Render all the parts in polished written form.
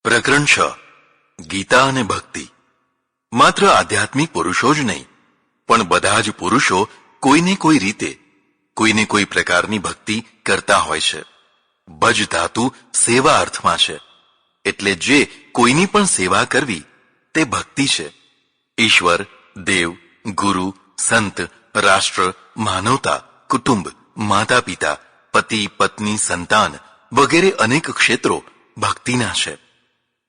પ્રકરણ 6 ગીતા અને ભક્તિ. માત્ર આધ્યાત્મિક પુરુષો જ નહીં, પણ બધા જ પુરુષો કોઈને કોઈ રીતે કોઈને કોઈ પ્રકારની ભક્તિ કરતા હોય છે. ભજ ધાતુ સેવા અર્થમાં છે, એટલે જે કોઈની પણ સેવા કરવી તે ભક્તિ છે. ઈશ્વર, દેવ, ગુરુ, સંત, રાષ્ટ્ર, માનવતા, કુટુંબ, માતા પિતા, પતિ પત્ની, સંતાન વગેરે અનેક ક્ષેત્રો ભક્તિના છે.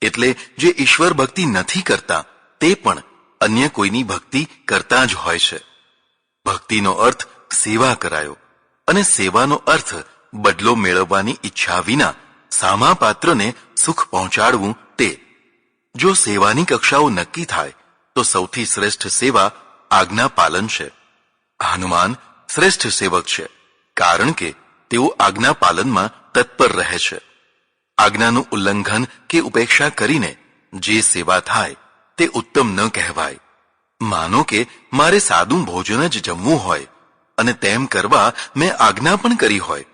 એટલે જે ઈશ્વર ભક્તિ નથી કરતા તે પણ અન્ય કોઈની ભક્તિ કરતા જ હોય છે. ભક્તિનો અર્થ સેવા કરાયો, અને સેવાનો અર્થ બદલો મેળવવાની ઈચ્છા વિના સામા પાત્રને સુખ પહોંચાડવું તે. જો સેવાની કક્ષાઓ નક્કી થાય તો સૌથી શ્રેષ્ઠ સેવા આજ્ઞા પાલન છે. હનુમાન શ્રેષ્ઠ સેવક છે, કારણ કે તેઓ આજ્ઞા પાલનમાં તત્પર રહે છે. આજ્ઞાનું ઉલ્લંઘન કે ઉપેક્ષા કરીને જે સેવા થાય તે ઉત્તમ ન કહેવાય. માનો કે મારે સાદું ભોજન જ જમવું હોય અને તેમ કરવા મેં આજ્ઞા પણ કરી હોય,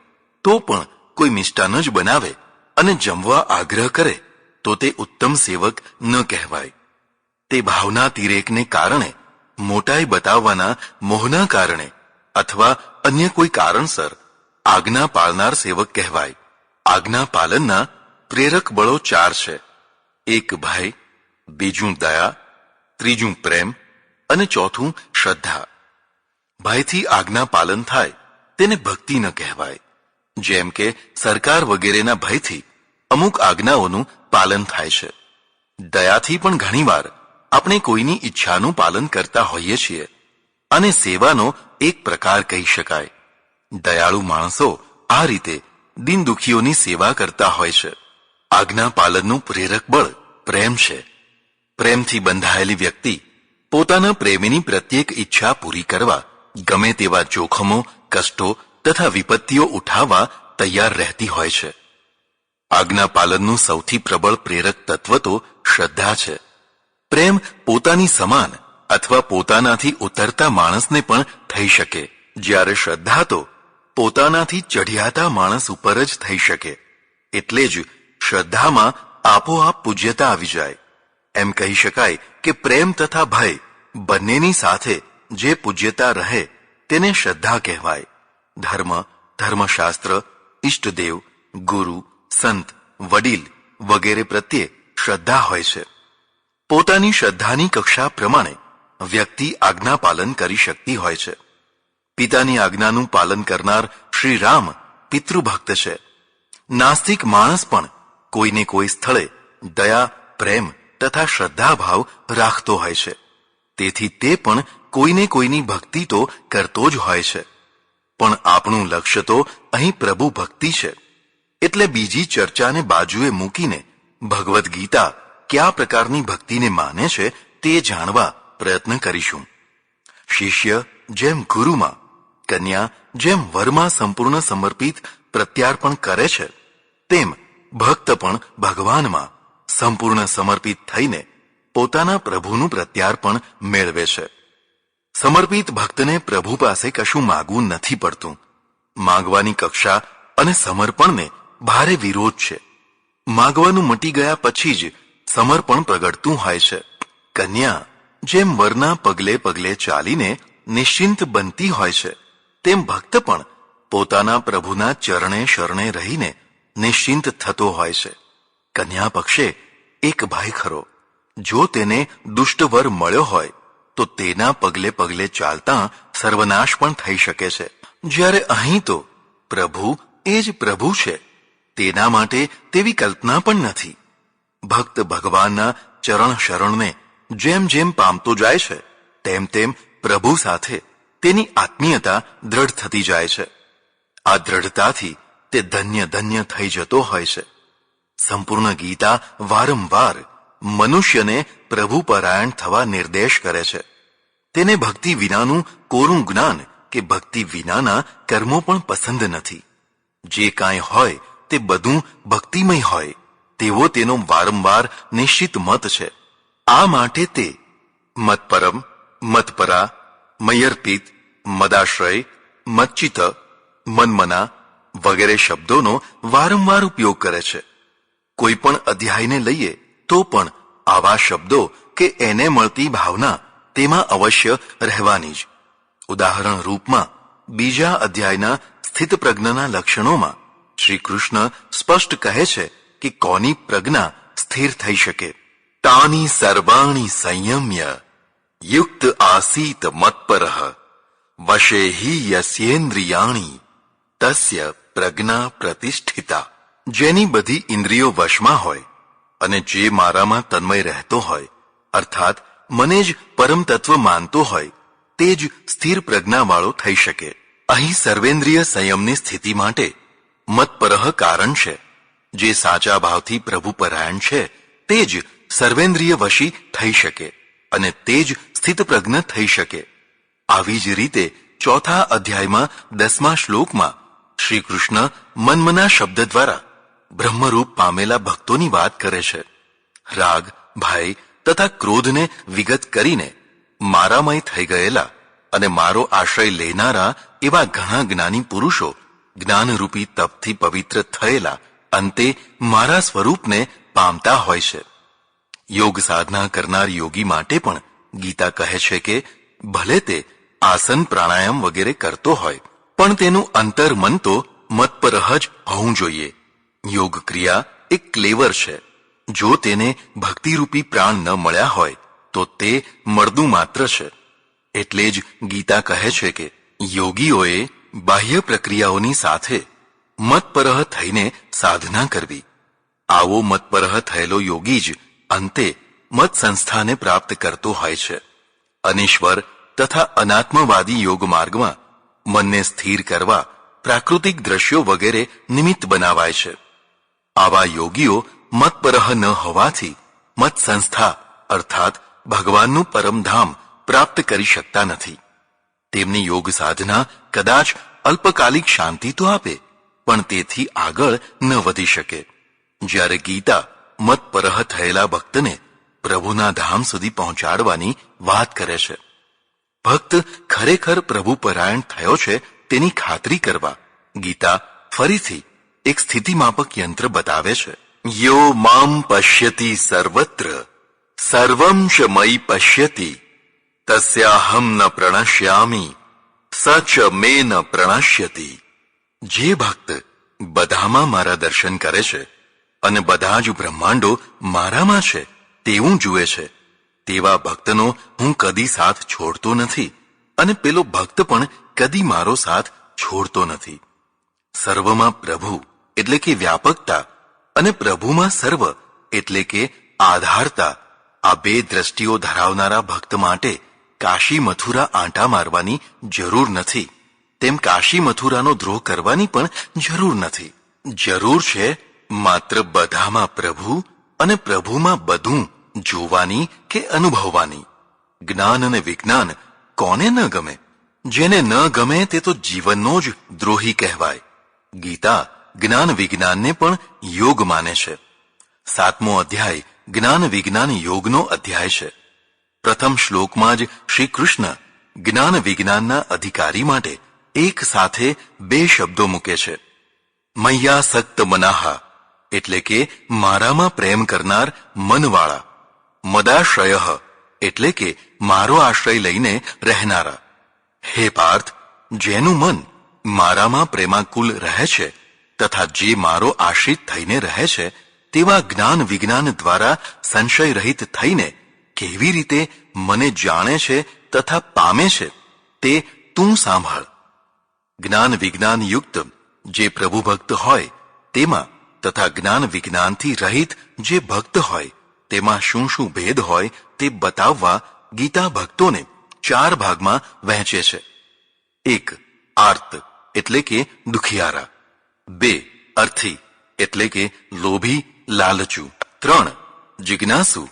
તો પણ કોઈ મિષ્ટાન જ બનાવે અને જમવા આગ્રહ કરે તો તે ઉત્તમ સેવક ન કહેવાય. તે ભાવનાતિરેકને કારણે, મોટાઈ બતાવવાના મોહના કારણે અથવા અન્ય કોઈ કારણસર આજ્ઞા પાળનાર સેવક કહેવાય. આજ્ઞા પાલનના પ્રેરક બળો 4 છે. એક ભય, બીજું દયા, ત્રીજું પ્રેમ અને ચોથું શ્રદ્ધા. ભયથી આજ્ઞા પાલન થાય તેને ભક્તિ ન કહેવાય. જેમ કે સરકાર વગેરેના ભયથી અમુક આજ્ઞાઓનું પાલન થાય છે. દયાથી પણ ઘણીવાર આપણે કોઈની ઈચ્છાનું પાલન કરતા હોઈએ છીએ, અને સેવાનો એક પ્રકાર કહી શકાય. દયાળુ માણસો આ રીતે દિન દુખીઓની સેવા કરતા હોય છે. આજ્ઞા પાલનનું પ્રેરક બળ પ્રેમ છે. પ્રેમથી બંધાયેલી વ્યક્તિ પોતાના પ્રેમીની પ્રત્યેક ઈચ્છા પૂરી કરવા ગમે તેવા જોખમો, કષ્ટો તથા વિપત્તિઓ ઉઠાવવા તૈયાર રહેતી હોય છે. આજ્ઞા પાલનનું સૌથી પ્રબળ પ્રેરક તત્વ તો શ્રદ્ધા છે. પ્રેમ પોતાની સમાન અથવા પોતાનાથી ઉતરતા માણસને પણ થઈ શકે, જ્યારે શ્રદ્ધા તો પોતાનાથી ચઢિયાતા માણસ ઉપર જ થઈ શકે. એટલે જ શ્રદ્ધામાં આપોઆપ પૂજ્યતા આવી જાય. એમ કહી શકાય કે પ્રેમ તથા ભય બંનેની સાથે જે પૂજ્યતા રહે તેને શ્રદ્ધા કહેવાય. ધર્મ, ધર્મશાસ્ત્ર, ઈષ્ટદેવ, ગુરુ, સંત, વડીલ વગેરે પ્રત્યે શ્રદ્ધા હોય છે. પોતાની શ્રદ્ધાની કક્ષા પ્રમાણે વ્યક્તિ આજ્ઞા પાલન કરી શકતી હોય છે. પિતાની આજ્ઞાનું પાલન કરનાર શ્રી રામ પિતૃભક્ત છે. નાસ્તિક માણસ પણ કોઈને કોઈ સ્થળે દયા, પ્રેમ તથા શ્રદ્ધાભાવ રાખતો હોય છે. તેથી તે પણ કોઈને કોઈની ભક્તિ તો કરતો જ હોય છે. પણ આપણું લક્ષ્ય તો અહીં પ્રભુ ભક્તિ છે. એટલે બીજી ચર્ચાને બાજુએ મૂકીને ભગવદ્ ગીતા કયા પ્રકારની ભક્તિને માને છે તે જાણવા પ્રયત્ન કરીશું. શિષ્ય જેમ ગુરુમાં, કન્યા જેમ વરમાં સંપૂર્ણ સમર્પિત પ્રત્યાર્પણ કરે છે, તેમ ભક્ત પણ ભગવાનમાં સંપૂર્ણ સમર્પિત થઈને પોતાના પ્રભુનું પ્રત્યાર્પણ મેળવે છે. સમર્પિત ભક્તને પ્રભુ પાસે કશું માગવું નથી પડતું. માગવાની કક્ષા અને સમર્પણને ભારે વિરોધ છે. માગવાનું મટી ગયા પછી જ સમર્પણ પ્રગટતું હોય છે. કન્યા જેમ વરના પગલે પગલે ચાલીને નિશ્ચિંત બનતી હોય છે, તેમ ભક્ત પણ પોતાના પ્રભુના ચરણે શરણે રહીને નિશ્ચિંત થતો હોય છે. કન્યા પક્ષે એક ભય ખરો. જો તેને દુષ્ટ વર મળ્યો હોય તો તેના પગલે પગલે ચાલતા સર્વનાશ પણ થઈ શકે છે. જ્યારે અહીં તો પ્રભુ એ જ પ્રભુ છે, તેના માટે તેવી કલ્પના પણ નથી. ભક્ત ભગવાનના ચરણ શરણને જેમ જેમ પામતો જાય છે, તેમ તેમ પ્રભુ સાથે તેની આત્મીયતા દ્રઢ થતી જાય છે. આ દ્રઢતાથી તે ધન્ય ધન્ય થઈ જતો હોય છે. સંપૂર્ણ ગીતા વારંવાર મનુષ્યને પ્રભુ પરાયણ થવા નિર્દેશ કરે છે. તેને ભક્તિ વિનાનું કોરું જ્ઞાન કે ભક્તિ વિનાના કર્મો પણ પસંદ નથી. જે કાંઈ હોય તે બધું ભક્તિમય હોય તેવો તેનો વારંવાર નિશ્ચિત મત છે. આ માટે તે મતપરમ, મતપરા, મયર્પિત, મદાશ્રય, મચ્ચિત, મન્મના વગેરે શબ્દોનો વારંવાર ઉપયોગ કરે છે. કોઈ પણ અધ્યાયને લઈએ તો પણ આવા શબ્દો કે એને મળતી ભાવના તેમાં અવશ્ય રહેવાની જ. ઉદાહરણ રૂપમાં બીજા અધ્યાયના સ્થિત પ્રજ્ઞના લક્ષણોમાં શ્રી કૃષ્ણ સ્પષ્ટ કહે છે કે કોની પ્રજ્ઞા સ્થિર થઈ શકે. તાની સર્વાણી સંયમ્ય યુક્ત આસીત મત્પરઃ વશે હિ યસ્યેન્દ્રિયાણી તસ્ય પ્રજ્ઞા પ્રતિષ્ઠિતા. જેની બધી ઇન્દ્રિયો વશમાં હોય અને જે મારામાં તન્મય રહેતો હોય, અર્થાત મને જ પરમ તત્વ માનતો હોય, તે જ સ્થિર પ્રજ્ઞાવાળો થઈ શકે. અહીં સર્વેન્દ્રિય સંયમની સ્થિતિ માટે મત્પરઃ કારણ છે. જે સાચા ભાવથી પ્રભુ પરાયણ છે તે જ સર્વેન્દ્રિય વશી થઈ શકે અને તે જ સ્થિત પ્રજ્ઞ થઈ શકે. આવી જ રીતે ચોથા અધ્યાયમાં 10મા શ્લોકમાં શ્રી કૃષ્ણ મન્મના શબ્દ દ્વારા બ્રહ્મરૂપ પામેલા ભક્તોની વાત કરે છે. રાગ, ભય તથા ક્રોધને વિગત કરીને મારામય થઈ ગયેલા અને મારો આશ્રય લેનારા એવા ઘણા જ્ઞાની પુરુષો જ્ઞાનરૂપી તપથી પવિત્ર થયેલા અંતે મારા સ્વરૂપને પામતા હોય છે. યોગ સાધના કરનાર યોગી માટે પણ ગીતા કહે છે કે ભલે તે આસન પ્રાણાયામ વગેરે કરતો હોય પણ તેનું અંતર્મન તો મત્પરઃ જ હોવું જોઈએ. યોગ ક્રિયા એક ક્લેવર છે. જો તેને ભક્તિરૂપી પ્રાણ ન મળ્યા હોય તો તે મળદું માત્ર છે. એટલે જ ગીતા કહે છે કે યોગીઓએ બાહ્ય પ્રક્રિયાઓની સાથે મત્પરઃ થઈને સાધના કરવી. આવો મત્પરઃ થયેલો યોગી જ અંતે મત સંસ્થાને પ્રાપ્ત કરતો હોય છે. અનીશ્વર તથા અનાત્મવાદી યોગ માર્ગમાં મનને સ્થિર કરવા પ્રાકૃતિક દ્રશ્યો વગેરે નિમિત્ત બનાવાય છે. આવા યોગીઓ મતપરઃ ન હોવાથી મત સંસ્થા અર્થાત ભગવાનનું પરમધામ પ્રાપ્ત કરી શકતા નથી. તેમની યોગ સાધના કદાચ અલ્પકાલિક શાંતિ તો આપે પણ તેથી આગળ ન વધી શકે. જ્યારે ગીતા મતપરઃ થયેલા ભક્તને પ્રભુના ધામ સુધી પહોંચાડવાની વાત કરે છે. ભક્ત ખરેખર પ્રભુ પરાયણ થયો છે તેની ખાતરી કરવા ગીતા ફરીથી એક સ્થિતિમાપક યંત્ર બતાવે છે. યો મામ પશ્યતિ સર્વત્ર સર્વં ચ મયી પશ્યતિ તસ્યાહમ ન પ્રણશ્યામી સચ મે ન પ્રણશ્યતિ. જે ભક્ત બધામાં મારા દર્શન કરે છે અને બધા જ બ્રહ્માંડો મારામાં છે તેવું જુએ છે તેવા ભક્તનો હું કદી સાથ છોડતો નથી અને પેલો ભક્ત પણ કદી મારો સાથ છોડતો નથી. સર્વમાં પ્રભુ એટલે કે વ્યાપકતા અને પ્રભુમાં સર્વ એટલે કે આધારતા, આ બે દ્રષ્ટિઓ ધરાવનારા ભક્ત માટે કાશી મથુરા આંટા મારવાની જરૂર નથી. તેમ કાશી મથુરાનો દ્રોહ કરવાની પણ જરૂર નથી. જરૂર છે માત્ર બધામાં પ્રભુ અને પ્રભુમાં બધું જોવાની કે અનુભવવાની. જ્ઞાન અને વિજ્ઞાન કોને ન ગમે? જેને ન ગમે તે તો જીવનનો જ દ્રોહી કહેવાય. ગીતા જ્ઞાન વિજ્ઞાનને પણ યોગ માને છે. 7મો અધ્યાય જ્ઞાન વિજ્ઞાન યોગનો અધ્યાય છે. પ્રથમ શ્લોકમાં જ શ્રી કૃષ્ણ જ્ઞાન વિજ્ઞાનના અધિકારી માટે એક સાથે બે શબ્દો મૂકે છે. મય્યાસક્ત મનાહા એટલે કે મારામાં પ્રેમ કરનાર મનવાળા, મદાશ્રય એટલે કે મારો આશ્રય લઈને રહેનારા. હે પાર્થ, જેનું મન મારામાં પ્રેમાકુલ રહે છે તથા જે મારો આશ્રિત થઈને રહે છે તેવા જ્ઞાન વિજ્ઞાન દ્વારા સંશય રહિત થઈને કેવી રીતે મને જાણે છે તથા પામે છે તે તું સાંભળ. જ્ઞાન વિજ્ઞાન યુક્ત જે પ્રભુ ભક્ત હોય તેમાં તથા જ્ઞાન વિજ્ઞાનથી રહિત જે ભક્ત હોય તેમાં શું શું ભેદ હોય તે બતાવવા ગીતા ભક્તોને 4 ભાગમાં વહેંચે છે. 1. આર્ત એટલે કે દુખિયારા. 2. અર્થી એટલે કે લોભી લાલચુ. 3. જિજ્ઞાસુ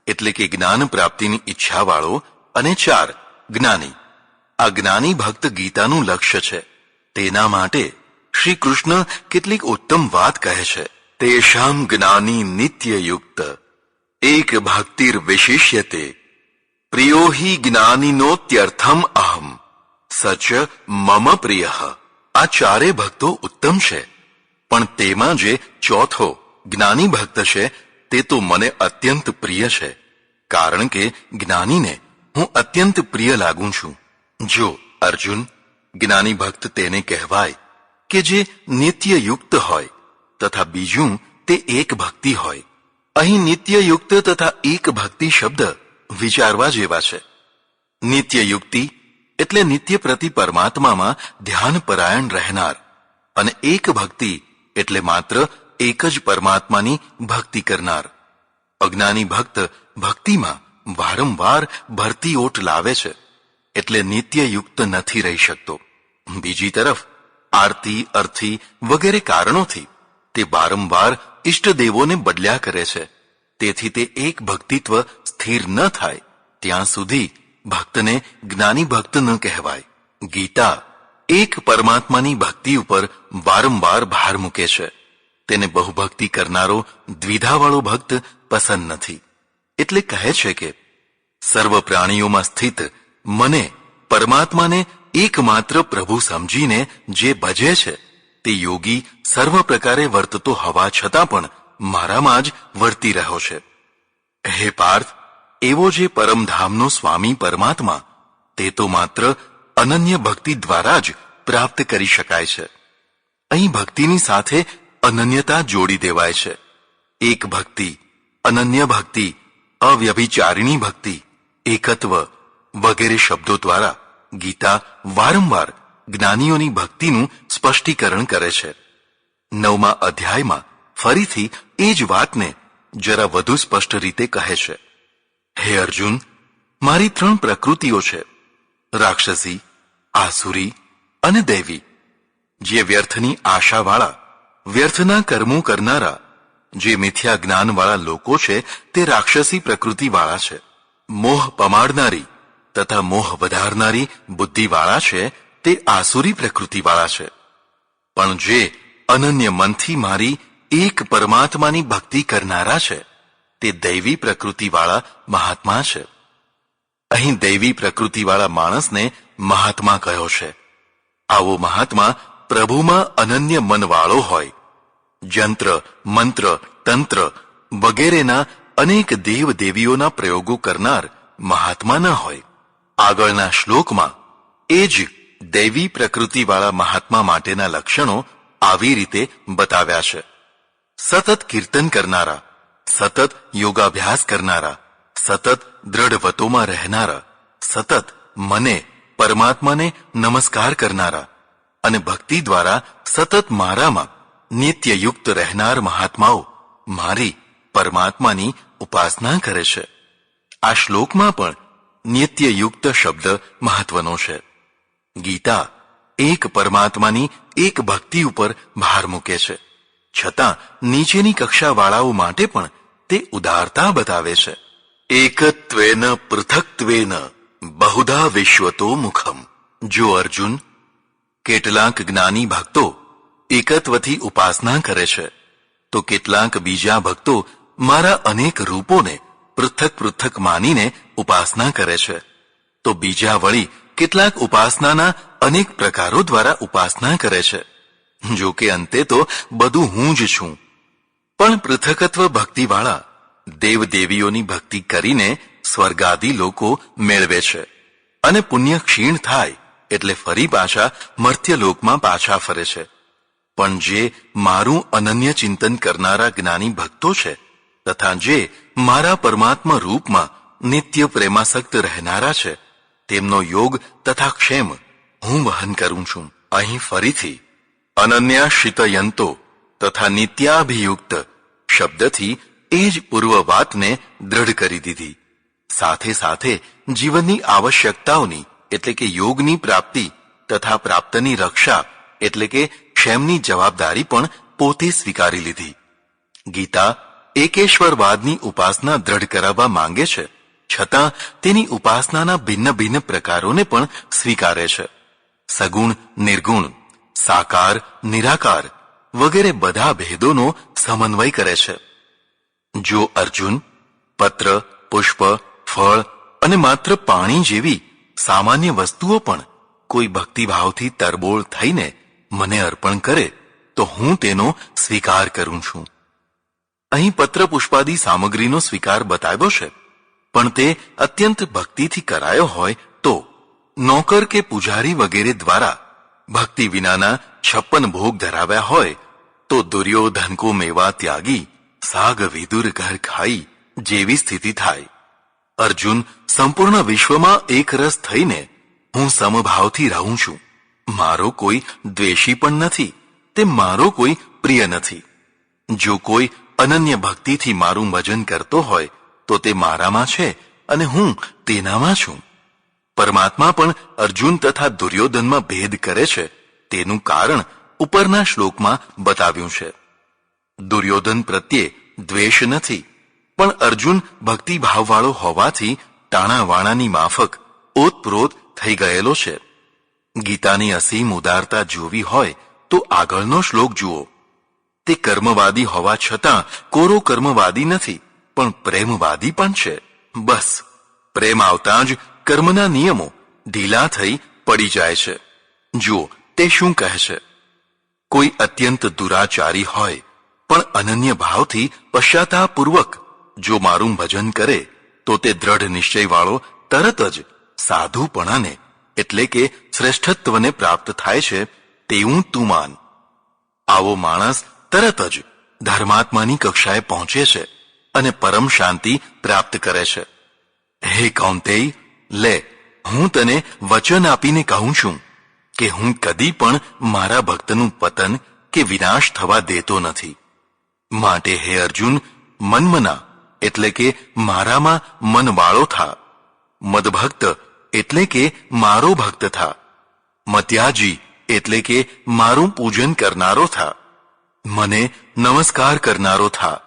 એટલે કે જ્ઞાન પ્રાપ્તિની ઈચ્છાવાળો. અને 4. જ્ઞાની. આ જ્ઞાની ભક્ત ગીતાનું લક્ષ્ય છે. તેના માટે શ્રી કૃષ્ણ કેટલીક ઉત્તમ વાત કહે છે. તેષામ જ્ઞાની નિત્યયુક્ત એક ભક્તિર વિશિષ્યતે પ્રિયો હિ જ્ઞાનીનોત્યર્થમ અહમ સચ મમ પ્રિય. આ 4 ભક્તો ઉત્તમ છે પણ તેમાં જે ચોથો જ્ઞાની ભક્ત છે તે તો મને અત્યંત પ્રિય છે, કારણ કે જ્ઞાનીને હું અત્યંત પ્રિય લાગું છું. જો અર્જુન, જ્ઞાની ભક્ત તેને કહેવાય કે જે નિત્યયુક્ત હોય તથા બીજું તે એક ભક્તિ હોય. અહીં નિત્યયુક્ત તથા એક ભક્તિ શબ્દ વિચારવા જેવા છે. નિત્યયુક્તિ એટલે નિત્ય પ્રતિ પરમાત્મામાં ધ્યાન પરાયણ રહેનાર, અને એક ભક્તિ એટલે માત્ર એક જ પરમાત્માની ભક્તિ કરનાર. અજ્ઞાની ભક્ત ભક્તિમાં વારંવાર ભરતી ઓટ લાવે છે, એટલે નિત્યયુક્ત નથી રહી શકતો. બીજી તરફ આરતી, અર્થી વગેરે કારણોથી તે વારંવાર ઇષ્ટદેવોને બદલ્યા કરે છે. તેથી તે એક ભક્તિત્વ સ્થિર ન થાય ત્યાં સુધી ભક્તને જ્ઞાની ભક્ત ન કહેવાય. ગીતા એક પરમાત્માની ભક્તિ ઉપર વારંવાર ભાર મૂકે છે. તેને બહુભક્તિ કરનારો દ્વિધાવાળો ભક્ત પસંદ નથી. એટલે કહે છે કે સર્વ પ્રાણીઓમાં સ્થિત મને, પરમાત્માને એકમાત્ર પ્રભુ સમજીને જે ભજે છે તે યોગી સર્વ પ્રકારે વર્તતો હોવા છતાં પણ મારામાં જ વર્તી રહ્યો છે. હે પાર્થ, એવો જે પરમધામનો સ્વામી પરમાત્મા તે તો માત્ર અનન્ય ભક્તિ દ્વારા જ પ્રાપ્ત કરી શકાય છે. અહીં ભક્તિની સાથે અનન્યતા જોડી દેવાય છે. એક ભક્તિ, અનન્ય ભક્તિ, અવ્યભિચારિણી ભક્તિ, એકત્વ વગેરે શબ્દો દ્વારા ગીતા વારંવાર જ્ઞાનીઓની ભક્તિનું સ્પષ્ટીકરણ કરે છે. 9મા અધ્યાયમાં ફરીથી એ જ વાતને જરા વધુ સ્પષ્ટ રીતે કહે છે. હે અર્જુન, મારી 3 પ્રકૃતિઓ છે, રાક્ષસી, આસુરી અને દૈવી. જે વ્યર્થની આશાવાળા, વ્યર્થના કર્મો કરનારા, જે મિથ્યા જ્ઞાનવાળા લોકો છે તે રાક્ષસી પ્રકૃતિવાળા છે. મોહ પમાડનારી તથા મોહ વધારનારી બુદ્ધિવાળા છે તે આસુરી પ્રકૃતિવાળા છે. પણ જે અનન્ય મનથી મારી એક પરમાત્માની ભક્તિ કરનારા છે તે દૈવી પ્રકૃતિવાળા મહાત્મા છે. અહીં દૈવી પ્રકૃતિવાળા માણસને મહાત્મા કહ્યો છે. આવો મહાત્મા પ્રભુમાં અનન્ય મનવાળો હોય. જંત્ર, મંત્ર, તંત્ર વગેરેના અનેક દેવ દેવીઓના પ્રયોગો કરનાર મહાત્મા ન હોય. આગળના શ્લોકમાં એ જ દૈવી પ્રકૃતિવાળા મહાત્મા માટેના લક્ષણો આવી રીતે બતાવ્યા છે. સતત કીર્તન કરનારા, સતત યોગાભ્યાસ કરનારા, સતત દ્રઢવતોમાં રહેનારા, સતત મને, પરમાત્માને નમસ્કાર કરનારા અને ભક્તિ દ્વારા સતત મારામાં નિત્યયુક્ત રહેનાર મહાત્માઓ મારી, પરમાત્માની ઉપાસના કરે છે. આ શ્લોકમાં પણ નિત્યયુક્ત શબ્દ મહત્વનો છે. ગીતા એક પરમાત્માની એક ભક્તિ ઉપર ભાર મૂકે છે, છતાં નીચેની કક્ષાવાળાઓ માટે પણ તે ઉદારતા બતાવે છે. એકત્વેન પૃથક્ત્વેન બહુધા વિશ્વતો મુખમ. જો અર્જુન, કેટલાક જ્ઞાની ભક્તો એકત્વથી ઉપાસના કરે છે તો કેટલાક બીજા ભક્તો મારા અનેક રૂપોને પૃથક પૃથક માનીને ઉપાસના કરે છે, તો બીજા વળી કેટલાક ઉપાસનાના અનેક પ્રકારો દ્વારા ઉપાસના કરે છે. જો કે અંતે તો બધું હું જ છું. પણ પૃથકત્વ ભક્તિવાળા દેવ દેવીઓની ભક્તિ કરીને સ્વર્ગાદી લોકો મેળવે છે અને પુણ્ય ક્ષીણ થાય એટલે ફરી પાછા મર્ત્યલોકમાં પાછા ફરે છે. પણ જે મારું અનન્ય ચિંતન કરનારા જ્ઞાની ભક્તો છે તથા જે મારા પરમાત્મા રૂપમાં નિત્ય પ્રેમાસક્ત રહેનારા છે તેમનો યોગ તથા ક્ષેમ હું વહન કરું છું. અહીં ફરીથી અનન્યાશ્રિતયંતો તથા નિત્યાભિયુક્ત શબ્દથી એ જ પૂર્વ વાતને દ્રઢ કરી દીધી. સાથે સાથે જીવનની આવશ્યકતાઓની એટલે કે યોગની પ્રાપ્તિ તથા પ્રાપ્તની રક્ષા એટલે કે ક્ષેમની જવાબદારી પણ પોતે સ્વીકારી લીધી. ગીતા એકેશ્વરવાદની ઉપાસના દ્રઢ કરાવવા માંગે છે, છતાં તેની ઉપાસનાના ભિન્ન ભિન્ન પ્રકારોને પણ સ્વીકારે છે. સગુણ, નિર્ગુણ, સાકાર, નિરાકાર વગેરે બધા ભેદોનો સમન્વય કરે છે. જો અર્જુન, પત્ર, પુષ્પ, ફળ અને માત્ર પાણી જેવી સામાન્ય વસ્તુઓ પણ કોઈ ભક્તિભાવથી તરબોળ થઈને મને અર્પણ કરે તો હું તેનો સ્વીકાર કરું છું. અહીં પત્ર પુષ્પાદી સામગ્રીનો સ્વીકાર બતાવ્યો છે, પણ તે અત્યંત ભક્તિથી કરાયો હોય તો નોકર કે પૂજારી વગેરે દ્વારા ભક્તિ વિનાના 56 ભોગ ધરાવ્યા હોય તો દુર્યોધન કો મેવા ત્યાગી સાગ વિદુર ઘર ખાઈ જેવી સ્થિતિ થાય. અર્જુન સંપૂર્ણ વિશ્વમાં એક રસ થઈને હું સમભાવથી રહું છું. મારો કોઈ દ્વેષી પણ નથી, તે મારો કોઈ પ્રિય નથી. જો કોઈ અનન્ય ભક્તિથી મારું ભજન કરતો હોય તો તે મારામાં છે અને હું તેનામાં છું. પરમાત્મા પણ અર્જુન તથા દુર્યોધનમાં ભેદ કરે છે તેનું કારણ ઉપરના શ્લોકમાં બતાવ્યું છે. દુર્યોધન પ્રત્યે દ્વેષ નથી, પણ અર્જુન ભક્તિભાવવાળો હોવાથી ટાણાવાણાની માફક ઓતપ્રોત થઈ ગયેલો છે. ગીતાની અસીમ ઉદારતા જોવી હોય તો આગળનો શ્લોક જુઓ. તે કર્મવાદી હોવા છતાં કોરો કર્મવાદી નથી, પણ પ્રેમવાદી પણ છે. બસ પ્રેમ આવતાં જ કર્મના નિયમો ઢીલા થઈ પડી જાય છે. જુઓ તે શું કહે છે. કોઈ અત્યંત દુરાચારી હોય પણ અનન્ય ભાવથી પશ્ચાતાપૂર્વક જો મારું ભજન કરે તો તે દ્રઢ નિશ્ચયવાળો તરત જ સાધુપણાને એટલે કે શ્રેષ્ઠત્વને પ્રાપ્ત થાય છે તેવું તું માન. આવો માણસ તરત જ ધર્માત્માની કક્ષાએ પહોંચે છે અને પરમ શાંતિ પ્રાપ્ત કરે છે. હે કૌંતેય, લે હું તને વચન આપીને કહું છું કે હું કદી પણ મારા ભક્તનું પતન કે વિનાશ થવા દેતો નથી. માટે હે અર્જુન, મન્મના એટલે કે મારામાં મનવાળો થા. મદભક્ત એટલે કે મારો ભક્ત થા. મત્યાજી એટલે કે મારું પૂજન કરનારો થા. મને નમસ્કાર કરનારો થા.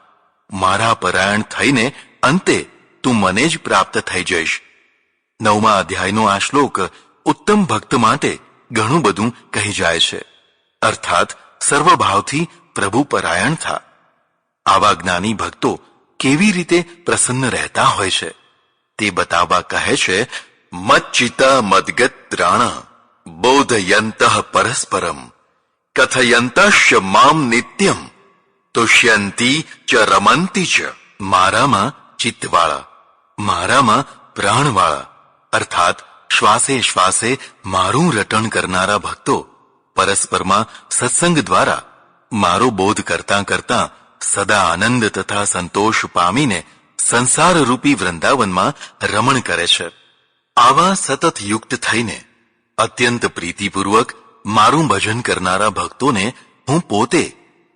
મારા પરાયણ થઈને અંતે તું મને જ પ્રાપ્ત થઈ જઈશ. 9મા અધ્યાયનો આ શ્લોક ઉત્તમ ભક્ત માટે ઘણું બધું કહી જાય છે. અર્થાત સર્વભાવથી પ્રભુ પરાયણ થા. આવા જ્ઞાની ભક્તો કેવી રીતે પ્રસન્ન રહેતા હોય છે તે બતાવવા કહે છે. મચ્ચિતા મદ્ગત્રાણ બોધયંતઃ પરસ્પરમ કથયંતશ્ચ મામ નિત્યમ તુષ્યંતી ચ રમંતી ચ. મારામાં ચિત્તવાળા, મારામાં પ્રાણવાળા અર્થાત શ્વાસે શ્વાસે મારું રટણ કરનારા ભક્તો પરસ્પરમાં સત્સંગ દ્વારા મારો બોધ કરતાં કરતાં સદા આનંદ તથા સંતોષ પામીને સંસારરૂપી વૃંદાવનમાં રમણ કરે છે. આવા સતત યુક્ત થઈને અત્યંત પ્રીતિપૂર્વક મારું ભજન કરનારા ભક્તોને હું પોતે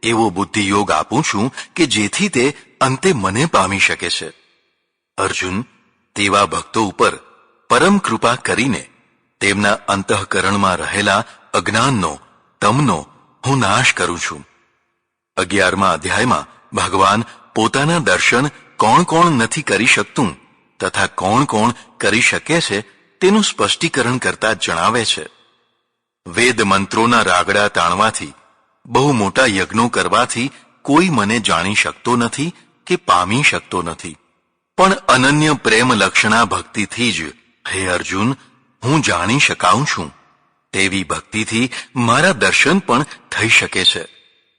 એવો બુદ્ધિયોગ આપું છું કે જેથી તે અંતે મને પામી શકે છે. અર્જુન, તેવા ભક્તો ઉપર પરમ કૃપા કરીને તેમના અંતઃકરણમાં રહેલા અજ્ઞાનનો, તમનો હું નાશ કરું છું. 11મા અધ્યાયમાં ભગવાન પોતાના દર્શન કોણ કોણ નથી કરી શકતું તથા કોણ કોણ કરી શકે છે તેનું સ્પષ્ટીકરણ કરતા જણાવે છે. વેદ મંત્રોના રાગડા તાણવાથી, બહુ મોટા યજ્ઞો કરવાથી કોઈ મને જાણી શકતો નથી કે પામી શકતો નથી, પણ અનન્ય પ્રેમ લક્ષણા ભક્તિથી જ હે અર્જુન હું જાણી શકાઉં છું. તેવી ભક્તિથી મારા દર્શન પણ થઈ શકે છે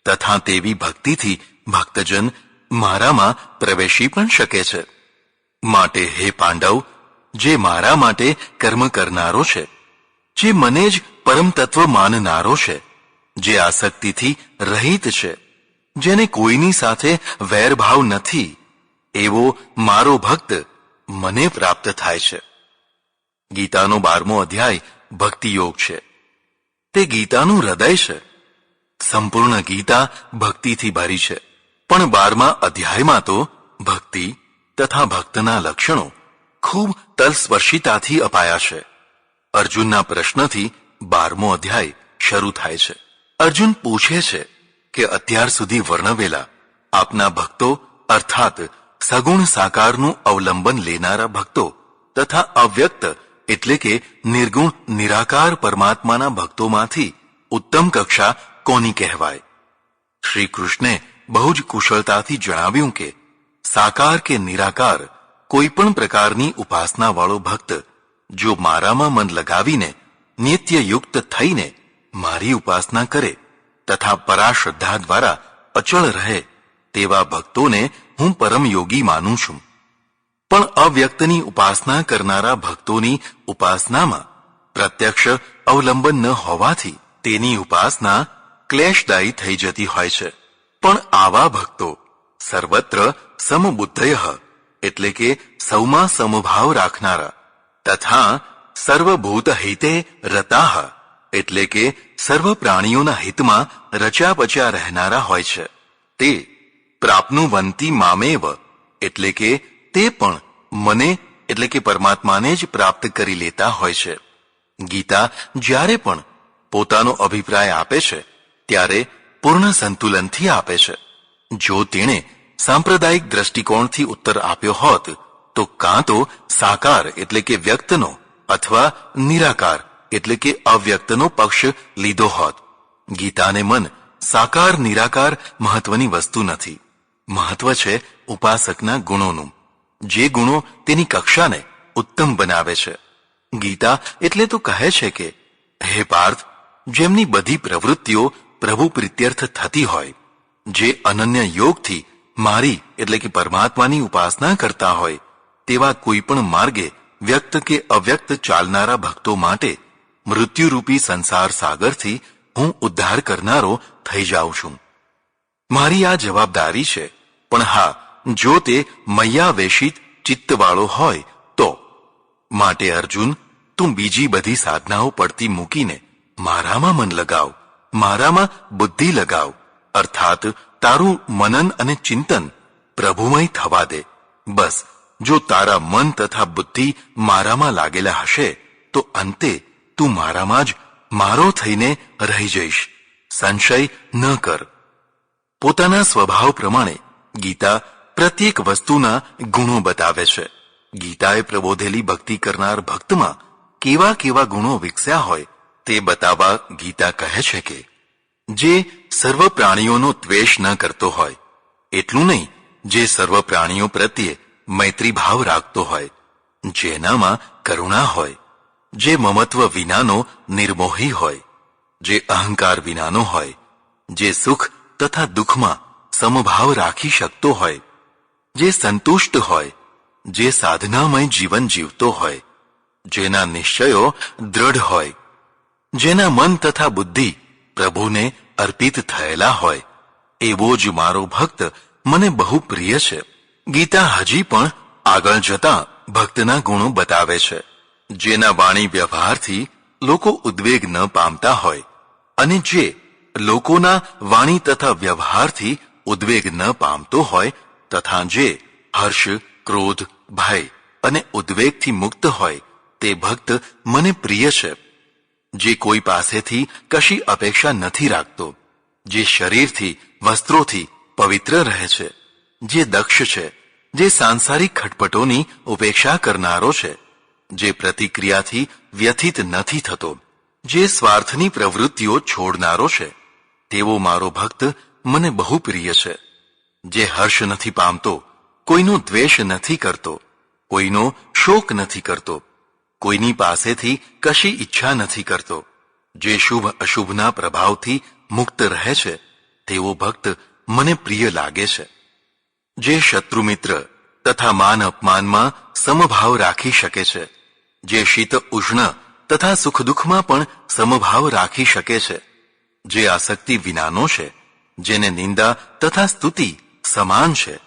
તથા તેવી ભક્તિથી ભક્તજન મારામાં પ્રવેશી પણ શકે છે. માટે હે પાંડવ, જે મારા માટે કર્મ કરનારો છે, જે મને જ પરમ તત્વ માનનારો છે, જે આસક્તિથી રહિત છે, જેને કોઈની સાથે વેરભાવ નથી, એવો મારો ભક્ત મને પ્રાપ્ત થાય છે. ગીતાનો 12મો અધ્યાય ભક્તિયોગ છે. તે ગીતાનું હૃદય છે. સંપૂર્ણ ગીતા ભક્તિથી ભરી છે, પણ 12મા અધ્યાયમાં તો ભક્તિ તથા ભક્તના લક્ષણો ખૂબ તલસ્પર્શિતાથી અપાયા છે. અર્જુનના પ્રશ્નથી 12મો અધ્યાય શરૂ થાય છે. અર્જુન પૂછે છે કે અત્યાર સુધી વર્ણવેલા આપના ભક્તો અર્થાત સગુણ સાકારનું અવલંબન લેનારા ભક્તો તથા અવ્યક્ત એટલે કે નિર્ગુણ નિરાકાર પરમાત્માના ભક્તોમાંથી ઉત્તમ કક્ષા કોની કહેવાય? શ્રી કૃષ્ણે બહુ જ કુશળતાથી જણાવ્યું કે સાકાર કે નિરાકાર કોઈ પણ પ્રકારની ઉપાસના વાળો ભક્ત જો મારામાં મન લગાવીને નિત્યયુક્ત થઈને મારી ઉપાસના કરે તથા પરાશ્રદ્ધા દ્વારા અચળ રહે તેવા ભક્તોને હું પરમ યોગી માનું છું. પણ અવ્યક્તની ઉપાસના કરનારા ભક્તોની ઉપાસનામાં પ્રત્યક્ષ અવલંબન ન હોવાથી તેની ઉપાસના ક્લેશદાયી થઈ જતી હોય છે. પણ આવા ભક્તો સર્વત્ર સમબુદ્ધય એટલે કે સૌમાં સમભાવ રાખનારા તથા સર્વભૂત હિતે રતાહ એટલે કે સર્વ પ્રાણીઓના હિતમાં રચ્યા પચ્યા રહેનારા હોય છે. તે પ્રાપ્નુવંતી મામેવ એટલે કે તે પણ મને એટલે કે પરમાત્માને જ પ્રાપ્ત કરી લેતા હોય છે. ગીતા જ્યારે પણ પોતાનો અભિપ્રાય આપે છે ત્યારે પૂર્ણ સંતુલનથી આપે છે. જો તેણે સાંપ્રદાયિક દ્રષ્ટિકોણથી ઉત્તર આપ્યો હોત તો કાં તો સાકાર એટલે કે વ્યક્તનો અથવા નિરાકાર એટલે કે અવ્યક્તનો પક્ષ લીધો હોત. ગીતાને મન સાકાર નિરાકાર મહત્વની વસ્તુ નથી. મહત્વ છે ઉપાસકના ગુણોનું, જે ગુણો તેની કક્ષાને ઉત્તમ બનાવે છે. ગીતા એટલે તો કહે છે કે હે પાર્થ, જેમની બધી પ્રવૃત્તિઓ પ્રભુ પ્રીત્યર્થ થતી હોય, જે અનન્ય યોગથી મારી એટલે કે પરમાત્માની ઉપાસના કરતા હોય, તેવા કોઈ પણ માર્ગે વ્યક્ત કે અવ્યક્ત ચાલનારા ભક્તો માટે મૃત્યુરૂપી સંસાર સાગરથી હું ઉદ્ધાર કરનારો થઈ જાઉં છું. મારી આ જવાબદારી છે. પણ હા, જો તે મૈયાવેશિત ચિત્તવાળો હોય તો. માટે અર્જુન, તું બીજી બધી સાધનાઓ પડતી મૂકીને મારામાં મન લગાવ, મારામાં બુદ્ધિ લગાવ, અર્થાત તારું મનન અને ચિંતન પ્રભુમય થવા દે. બસ જો તારા મન તથા બુદ્ધિ મારામાં લાગેલા હશે તો અંતે તું મારામાં જ મારો થઈને રહી જઈશ. સંશય ન કર. પોતાના સ્વભાવ પ્રમાણે ગીતા પ્રત્યેક વસ્તુના ગુણો બતાવે છે. ગીતાએ પ્રબોધેલી ભક્તિ કરનાર ભક્તમાં કેવા કેવા ગુણો વિકસ્યા હોય તે બતાવવા ગીતા કહે છે કે જે સર્વ પ્રાણીઓનો દ્વેષ ન કરતો હોય, એટલું નહીં, જે સર્વ પ્રાણીઓ પ્રત્યે મૈત્રી ભાવ રાખતો હોય, જેનામાં કરુણા હોય, જે મમત્વ વિનાનો નિર્મોહી હોય, જે અહંકાર વિનાનો હોય, જે સુખ તથા દુઃખમાં સમભાવ રાખી શકતો હોય, જે સંતુષ્ટ હોય, જે સાધનામય જીવન જીવતો હોય, જેના નિશ્ચયો દ્રઢ હોય, જેના મન તથા બુદ્ધિ પ્રભુને અર્પિત થયેલા હોય, એવો જ મારો ભક્ત મને બહુ પ્રિય છે. ગીતા હજી પણ આગળ જતા ભક્તના ગુણો બતાવે છે. જેના વાણી વ્યવહારથી લોકો ઉદ્વેગ ન પામતા હોય અને જે લોકોના વાણી તથા વ્યવહારથી ઉદ્વેગ ન પામતો હોય તથા જે હર્ષ, ક્રોધ, ભય અને ઉદ્વેગથી મુક્ત હોય, તે ભક્ત મને પ્રિય છે. જે કોઈ પાસેથી કશી અપેક્ષા નથી રાખતો, જે શરીરથી, વસ્ત્રોથી પવિત્ર રહે છે, જે દક્ષ છે, જે સાંસારિક ખટપટોની ઉપેક્ષા કરનારો છે, જે પ્રતિક્રિયાથી વ્યથિત નથી થતો, જે સ્વાર્થની પ્રવૃત્તિઓ છોડનારો છે, તેવો મારો ભક્ત મને બહુ પ્રિય છે. જે હર્ષ નથી પામતો, કોઈનો દ્વેષ નથી કરતો, કોઈનો શોક નથી કરતો, કોઈની પાસેથી કશી ઈચ્છા નથી કરતો, જે શુભ અશુભના પ્રભાવથી મુક્ત રહે છે, તેવો ભક્ત મને પ્રિય લાગે છે. જે શત્રુમિત્ર તથા માન અપમાનમાં સમભાવ રાખી શકે છે, જે શીત ઉષ્ણ તથા સુખ દુઃખમાં પણ સમભાવ રાખી શકે છે, જે આસક્તિ વિનાનો છે, જેને નિંદા તથા સ્તુતિ સમાન છે,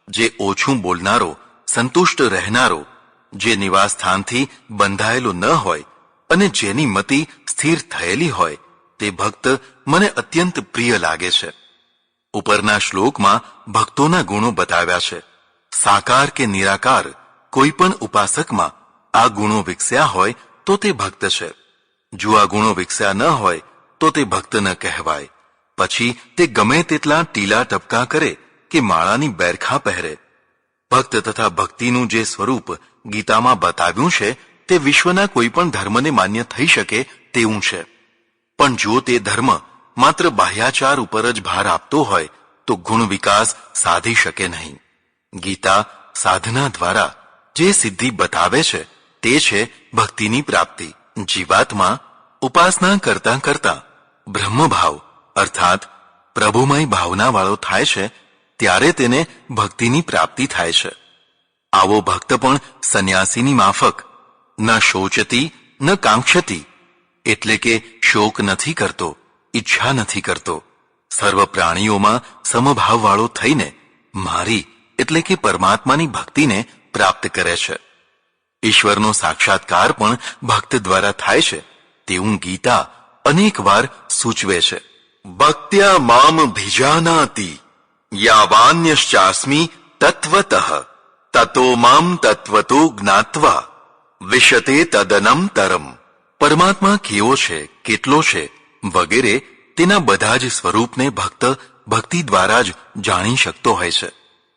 જે ઓછું બોલનારો, સંતુષ્ટ રહેનારો, જે નિવાસ સ્થાનથી બંધાયેલો ન હોય અને જેની મતિ સ્થિર થયેલી હોય, તે ભક્ત મને અત્યંત પ્રિય લાગે છે. ઉપરના શ્લોકમાં ભક્તોના ગુણો બતાવ્યા છે. સાકાર કે નિરાકાર કોઈ પણ ઉપાસકમાં આ ગુણો વિકસ્યા હોય તો તે ભક્ત છે. જો આ ગુણો વિકસ્યા ન હોય તો તે ભક્ત ન કહેવાય. પછી તે ગમે તેટલા ટીલા ટપકા કરે કે માળાની બેરખા પહેરે. ભક્ત તથા ભક્તિનું જે સ્વરૂપ ગીતામાં બતાવ્યું છે તે વિશ્વના કોઈ પણ ધર્મને માન્ય થઈ શકે તેવું છે. પણ જો તે ધર્મ માત્ર બાહ્યાચાર ઉપર જ ભાર આપતો હોય તો ગુણ વિકાસ સાધી શકે નહીં. ગીતા સાધના દ્વારા જે સિદ્ધિ બતાવે છે તે છે ભક્તિની પ્રાપ્તિ. જીવાત્મા ઉપાસના કરતા કરતા બ્રહ્મભાવ અર્થાત પ્રભુમય ભાવનાવાળો થાય છે ત્યારે તેને ભક્તિની પ્રાપ્તિ થાય છે. આવો ભક્ત પણ સંન્યાસીની માફક ન શોચતી ન કાંક્ષતી, એટલે કે શોક નથી કરતો, ઈચ્છા નથી કરતો, સર્વ પ્રાણીઓમાં સમભાવવાળો થઈને મારી એટલે કે પરમાત્માની ભક્તિને પ્રાપ્ત કરે છે. ઈશ્વરનો સાક્ષાત્કાર પણ ભક્ત દ્વારા થાય છે તેવું ગીતા અનેક વાર સૂચવે છે. ભક્ત્યા મામ ભિજાનાતિ યાવાન્યશ્ચાસ્મિ તત્વતઃ તતો મામ તત્વતો જ્ઞાત્વા વિશતે તદનમ તરમ. પરમાત્મા કેવો છે, કેટલો છે વગેરે તેના બધા જ સ્વરૂપને ભક્ત ભક્તિ દ્વારા જ જાણી શકતો હોય છે.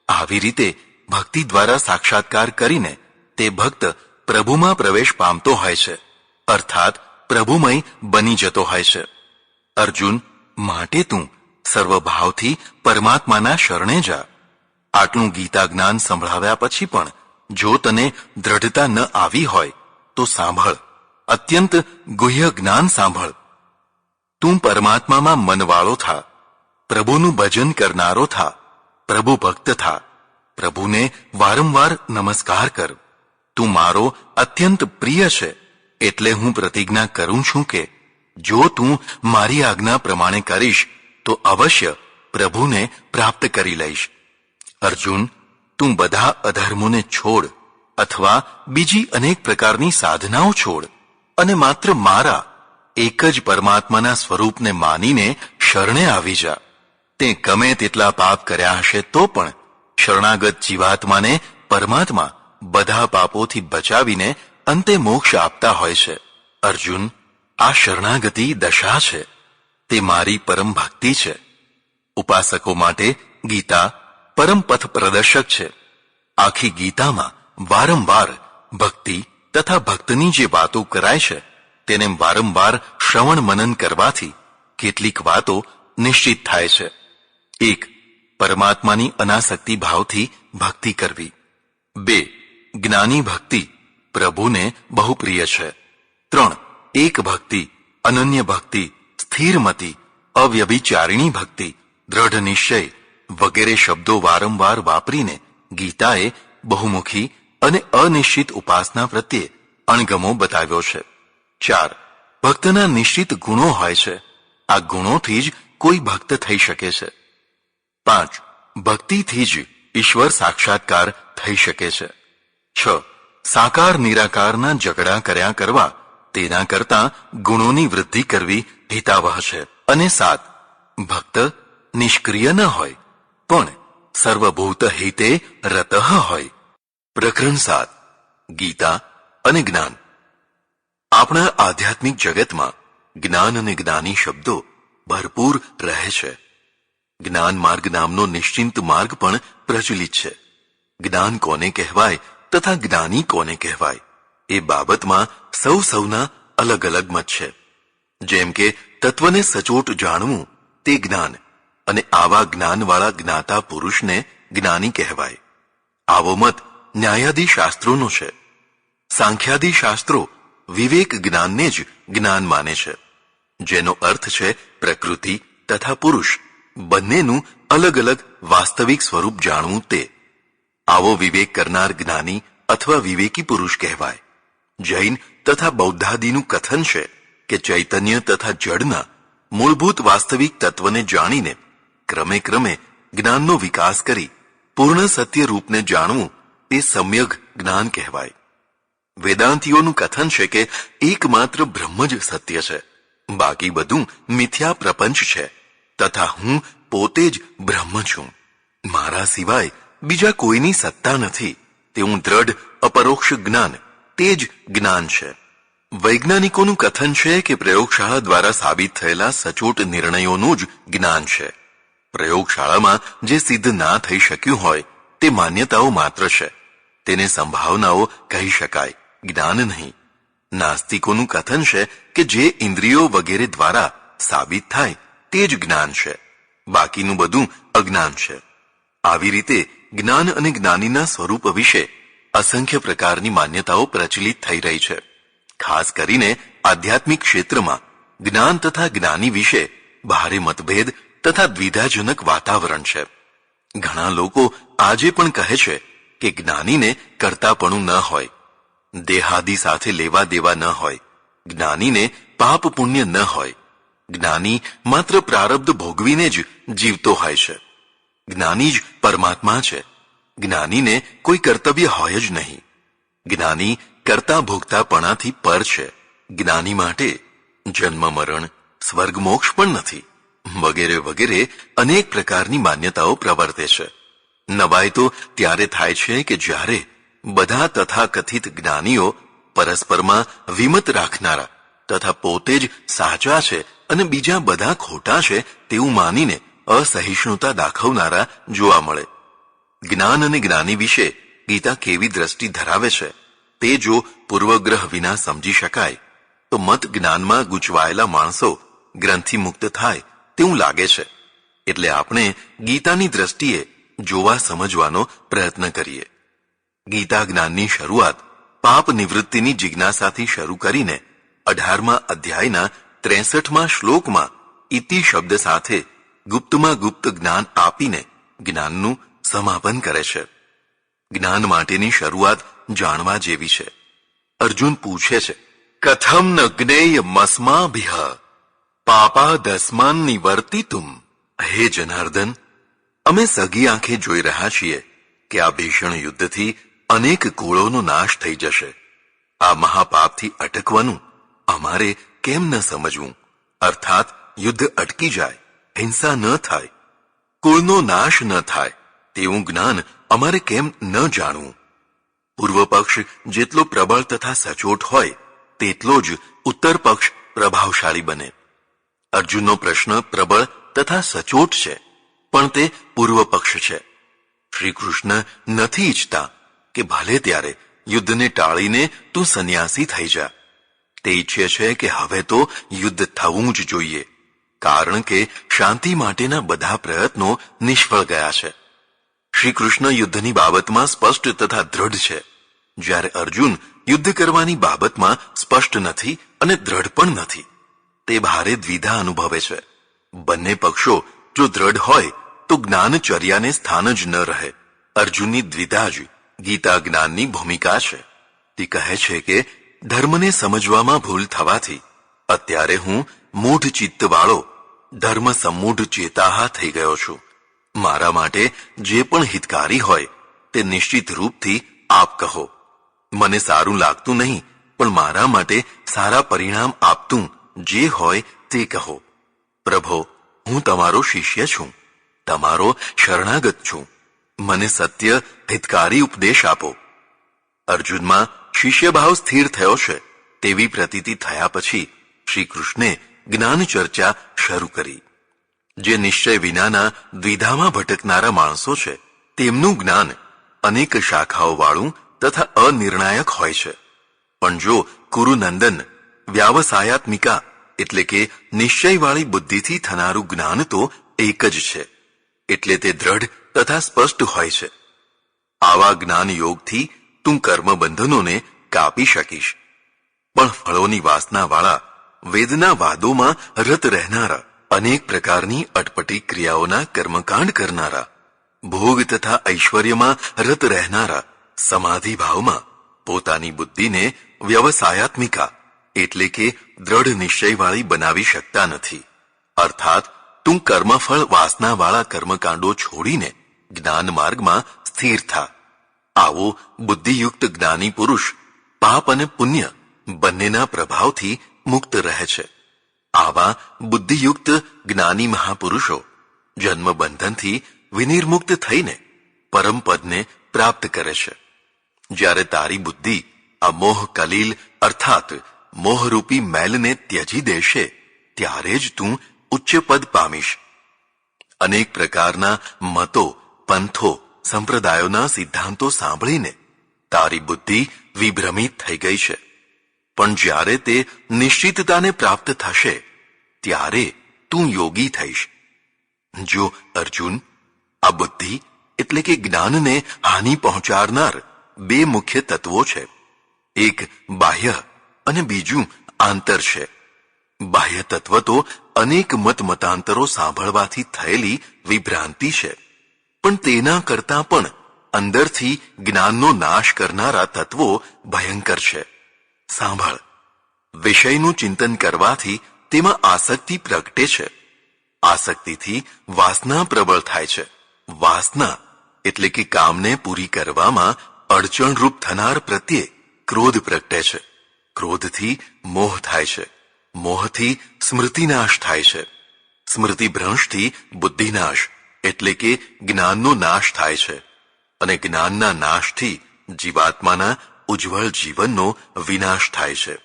આવી રીતે ભક્તિ દ્વારા સાક્ષાત્કાર કરીને તે ભક્ત પ્રભુમાં પ્રવેશ પામતો હોય છે, અર્થાત પ્રભુમય બની જતો હોય છે. અર્જુન, માટે તું સર્વભાવથી પરમાત્માના શરણે જા. આટલું ગીતા જ્ઞાન સંભળાવ્યા પછી પણ જો તને દ્રઢતા ન આવી હોય તો સાંભળ, અત્યંત ગુહ્ય જ્ઞાન સાંભળ. તું પરમાત્મામાં મનવાળો થા, પ્રભુનું ભજન કરનારો થા, પ્રભુ ભક્ત થા, પ્રભુને વારંવાર નમસ્કાર કર. તું મારો અત્યંત પ્રિય છે, એટલે હું પ્રતિજ્ઞા કરું છું કે જો તું મારી આજ્ઞા પ્રમાણે કરીશ તો અવશ્ય પ્રભુને પ્રાપ્ત કરી લઈશ. અર્જુન, તું બધા અધર્મોને છોડ અથવા બીજી અનેક પ્રકારની સાધનાઓ છોડ અને માત્ર મારા એક જ પરમાત્માના સ્વરૂપને માનીને શરણે આવી જા. તે ગમે તેટલા પાપ કર્યા હશે તો પણ શરણાગત જીવાત્માને પરમાત્મા બધા પાપોથી બચાવીને અંતે મોક્ષ આપતા હોય છે. અર્જુન, આ શરણાગતિ દશા છે, તે મારી પરમ ભક્તિ છે. ઉપાસકો માટે ગીતા પરમ પથ પ્રદર્શક છે. આખી ગીતામાં વારંવાર ભક્તિ તથા ભક્તની જે વાતો કરાય છે તેને વારંવાર શ્રવણ મનન કરવાથી કેટલીક વાતો નિશ્ચિત થાય છે. 1. પરમાત્માની અનાસક્તિ ભાવથી ભક્તિ કરવી. 2. જ્ઞાની ભક્તિ પ્રભુને બહુ પ્રિય છે. 3. એક ભક્તિ, અનન્ય ભક્તિ, સ્થિરમતિ, અવ્યભિચારિણી ભક્તિ, દ્રઢ નિશ્ચય વગેરે શબ્દો વારંવાર વાપરીને ગીતાએ બહુમુખી અને અનિશ્ચિત ઉપાસના પ્રત્યે અણગમો બતાવ્યો છે. 4. ભક્તના નિશ્ચિત ગુણો હોય છે. આ ગુણોથી જ કોઈ ભક્ત થઈ શકે છે. 5. ભક્તિથી જ ઈશ્વર સાક્ષાત્કાર થઈ શકે છે. 6. સાકાર નિરાકારના ઝઘડા કર્યા કરવા તેના કરતાં ગુણોની વૃદ્ધિ કરવી હિતાવહ છે. અને 7. ભક્ત નિષ્ક્રિય ન હોય પણ સર્વભૂત હિતે રતઃ હોય. પ્રકરણ 7. ગીતા અને જ્ઞાન. આપણા આધ્યાત્મિક જગતમાં જ્ઞાન અને જ્ઞાની શબ્દો ભરપૂર રહે છે. જ્ઞાન માર્ગ નામનો નિશ્ચિંત માર્ગ પણ પ્રચલિત છે. જ્ઞાન કોને કહેવાય તથા જ્ઞાની કોને કહેવાય એ બાબતમાં સૌના અલગ અલગ મત છે. જેમ કે તત્વને સચોટ જાણવું તે જ્ઞાન, અને આવા જ્ઞાનવાળા જ્ઞાતા પુરુષને જ્ઞાની કહેવાય. આવો મત ન્યાયાદી શાસ્ત્રોનો છે. સાંખ્યાદી શાસ્ત્રો વિવેક જ્ઞાનને જ જ્ઞાન માને છે, જેનો અર્થ છે પ્રકૃતિ તથા પુરુષ બંનેનું અલગ અલગ વાસ્તવિક સ્વરૂપ જાણવું તે. આવો વિવેક કરનાર જ્ઞાની અથવા વિવેકી પુરુષ કહેવાય. જૈન તથા બૌદ્ધાદિનું કથન છે કે ચૈતન્ય તથા જડના મૂળભૂત વાસ્તવિક તત્વને જાણીને ક્રમે ક્રમે જ્ઞાનનો વિકાસ કરી પૂર્ણ સત્ય રૂપને જાણવું તે સમ્યક જ્ઞાન કહેવાય. વેદાંતિઓનું કથન છે કે એકમાત્ર બ્રહ્મ જ સત્ય છે, બાકી બધું મિથ્યા પ્રપંચ છે તથા હું પોતે જ બ્રહ્મ છું. મારા સિવાય બીજા કોઈની સત્તા નથી તેવું દ્રઢ અપરોક્ષ જ્ઞાન તે જ જ્ઞાન છે. વૈજ્ઞાનિકોનું કથન છે કે પ્રયોગશાળા દ્વારા સાબિત થયેલા સચોટ નિર્ણયોનું જ જ્ઞાન છે. પ્રયોગશાળામાં જે સિદ્ધ ના થઈ શક્યું હોય તે માન્યતાઓ માત્ર છે, તેને સંભાવનાઓ કહી શકાય, જ્ઞાન નહીં. નાસ્તિકોનું કથન છે કે જે ઇન્દ્રિયો વગેરે દ્વારા સાબિત થાય તે જ જ્ઞાન છે, બાકીનું બધું અજ્ઞાન છે. આવી રીતે જ્ઞાન અને જ્ઞાનીના સ્વરૂપ વિશે અસંખ્ય પ્રકારની માન્યતાઓ પ્રચલિત થઈ રહી છે. ખાસ કરીને આધ્યાત્મિક ક્ષેત્રમાં જ્ઞાન તથા જ્ઞાની વિશે ભારે મતભેદ તથા દ્વિધાજનક વાતાવરણ છે. ઘણા લોકો આજે પણ કહે છે કે જ્ઞાનીને કરતાપણું ન હોય, દેહાદી સાથે લેવા દેવા ન હોય, જ્ઞાનીને પાપ પુણ્ય ન હોય, જ્ઞાની માત્ર પ્રારબ્ધ ભોગવીને જ જીવતો હોય છે, જ્ઞાની જ પરમાત્મા છે, જ્ઞાનીને કોઈ કર્તવ્ય હોય જ નહીં, જ્ઞાની કરતા ભોગતાપણાથી પર છે, જ્ઞાની માટે જન્મ મરણ સ્વર્ગ મોક્ષ પણ નથી, વગેરે વગેરે અનેક પ્રકારની માન્યતાઓ પ્રવર્તે છે. નવાઈ તો ત્યારે થાય છે કે જ્યારે બધા તથાકથિત જ્ઞાનીઓ પરસ્પરમાં વિમત રાખનારા તથા પોતે જ સાચા છે અને બીજા બધા ખોટા છે તેવું માનીને અસહિષ્ણુતા દાખવનારા જોવા મળે. જ્ઞાન અને જ્ઞાની વિશે ગીતા કેવી દ્રષ્ટિ ધરાવે છે તે જો પૂર્વગ્રહ વિના સમજી શકાય તો મત જ્ઞાનમાં ગૂંચવાયેલા માણસો ગ્રંથિ મુક્ત થાય તેવું લાગે છે. એટલે આપણે ગીતાની દ્રષ્ટિએ જોવા સમજવાનો પ્રયત્ન કરીએ. ગીતા જ્ઞાનની શરૂઆત પાપ નિવૃત્તિની જિજ્ઞાસાથી શરૂ કરીને 18મા અધ્યાયના 63મા શ્લોકમાં ઇતિ શબ્દ સાથે ગુપ્તમાં ગુપ્ત જ્ઞાન આપીને જ્ઞાનનું સમાપન કરે છે. જ્ઞાન માટેની શરૂઆત જાણવા જેવી છે. અર્જુન પૂછે છે, કથમ ન જ્ઞેય મસ્માભિઃ પાપાદસ્માન નિવર્તિતુમ. હે જનાર્દન, અમે સગી આંખે જોઈ રહ્યા છીએ કે આ ભીષણ યુદ્ધથી અનેક કુળોનો નાશ થઈ જશે. આ મહાપાપથી અટકવાનું અમારે કેમ ન સમજવું? અર્થાત યુદ્ધ અટકી જાય, હિંસા ન થાય, કુળનો નાશ ન થાય તેવું જ્ઞાન અમારે કેમ ન જાણવું? પૂર્વ પક્ષ જેટલો પ્રબળ તથા સચોટ હોય તેટલો જ ઉત્તર પક્ષ પ્રભાવશાળી બને. અર્જુનનો પ્રશ્ન પ્રબળ તથા સચોટ છે, પણ તે પૂર્વ પક્ષ છે. શ્રી કૃષ્ણ નથી ઈચ્છતા કે ભલે ત્યારે યુદ્ધને ટાળીને તું સંન્યાસી થઈ જા. તે ઈચ્છે છે કે હવે તો યુદ્ધ થવું જ જોઈએ, કારણ કે શાંતિ માટેના બધા પ્રયત્નો નિષ્ફળ ગયા છે. શ્રી કૃષ્ણ યુદ્ધની બાબતમાં સ્પષ્ટ તથા દ્રઢ છે, જ્યારે અર્જુન યુદ્ધ કરવાની બાબતમાં સ્પષ્ટ નથી અને દ્રઢ પણ નથી. તે ભારે દ્વિધા અનુભવે છે. બંને પક્ષો જો દ્રઢ હોય તો જ્ઞાનચર્યાને સ્થાન જ ન રહે. અર્જુનની દ્વિધા જ ગીતા જ્ઞાનની ભૂમિકા છે. તે કહે છે કે ધર્મને સમજવામાં ભૂલ થવાથી અત્યારે હું મૂઢ ચિત્તવાળો ધર્મ સંમૂઢ ચેતાહા થઈ ગયો છું. મારા માટે જે પણ હિતકારી હોય તે નિશ્ચિત રૂપથી આપ કહો. મને સારું લાગતું નહીં, પણ મારા માટે સારા પરિણામ આપતું જે હોય તે કહો. પ્રભો, હું તમારો શિષ્ય છું, તમારો શરણાગત છું. મને સત્ય હિતકારી ઉપદેશ આપો. અર્જુનમાં શિષ્યભાવ સ્થિર થયો છે તેવી પ્રતીતિ થયા પછી શ્રી કૃષ્ણે જ્ઞાન ચર્ચા શરૂ કરી. જે નિશ્ચય વિનાના દ્વિધામાં ભટકનારા માણસો છે તેમનું જ્ઞાન અનેક શાખાઓ વાળું તથા અનિર્ણાયક હોય છે. પણ જો કુરુનંદન વ્યાવસાયાત્મિકા એટલે કે નિશ્ચયવાળી બુદ્ધિથી થનારું જ્ઞાન તો એક જ છે, એટલે તે દ્રઢ તથા સ્પષ્ટ હોય છે. આવા જ્ઞાન યોગથી તું કર્મબંધનોને કાપી શકીશ. પણ ફળોની વાસનાવાળા વેદના વાદોમાં રત રહેનારા, અનેક પ્રકારની અટપટી ક્રિયાઓના કર્મકાંડ કરનારા, ભોગ તથા ઐશ્વર્યમાં રત રહેનારા સમાધિ ભાવમાં પોતાની બુદ્ધિને વ્યવસાયાત્મિકા એટલે કે દ્રઢ નિશ્ચયવાળી બનાવી શકતા નથી. અર્થાત તું કર્મફળ વાસનાવાળા કર્મકાંડો છોડીને જ્ઞાન માર્ગમાં સ્થિર થા. આવો બુદ્ધિયુક્ત જ્ઞાની પુરુષ પાપ અને પુણ્ય બંનેના પ્રભાવથી મુક્ત રહે છે. આવા બુદ્ધિયુક્ત જ્ઞાની મહાપુરુષો જન્મબંધનથી વિનિર્મુક્ત થઈને પરમપદને પ્રાપ્ત કરે છે. જ્યારે તારી બુદ્ધિ આ મોહ કલીલ અર્થાત મોહરૂપી મેલને ત્યજી દેશે ત્યારે જ તું ઉચ્ચ પદ પામીશ. અનેક પ્રકારના મતો, પંથો, સંપ્રદાયોના સિદ્ધાંતો સાંભળીને તારી બુદ્ધિ વિભ્રમિત થઈ ગઈ છે. પણ જ્યારે તે નિશ્ચિતતાને પ્રાપ્ત થશે ત્યારે તું યોગી થઈશ. જો અર્જુન, આ બુદ્ધિ એટલે કે જ્ઞાનને હાનિ પહોંચાડનાર બે મુખ્ય તત્વો છે. એક બાહ્ય અને બીજું આંતર છે. બાહ્ય તત્વ તો અનેક મત મતાંતરો સાંભળવાથી થયેલી વિભ્રાંતિ છે. પણ તેના કરતાં પણ અંદરથી જ્ઞાનનો નાશ કરનારા તત્વો ભયંકર છે. સાંભળ, વિષયનું ચિંતન કરવાથી તેમાં આસક્તિ પ્રગટે છે. આસક્તિથી વાસના પ્રબળ થાય છે. વાસના એટલે કે કામને પૂરી કરવામાં અડચણરૂપ થનાર પ્રત્યે ક્રોધ પ્રગટે છે. ક્રોધથી મોહ થાય છે. મોહથી સ્મૃતિનાશ થાય છે. સ્મૃતિભ્રંશથી બુદ્ધિનાશ એટલે કે જ્ઞાનનો નાશ થાય છે. અને જ્ઞાનના નાશથી જીવાત્માના ઉજ્જવળ જીવનનો વિનાશ થાય છે.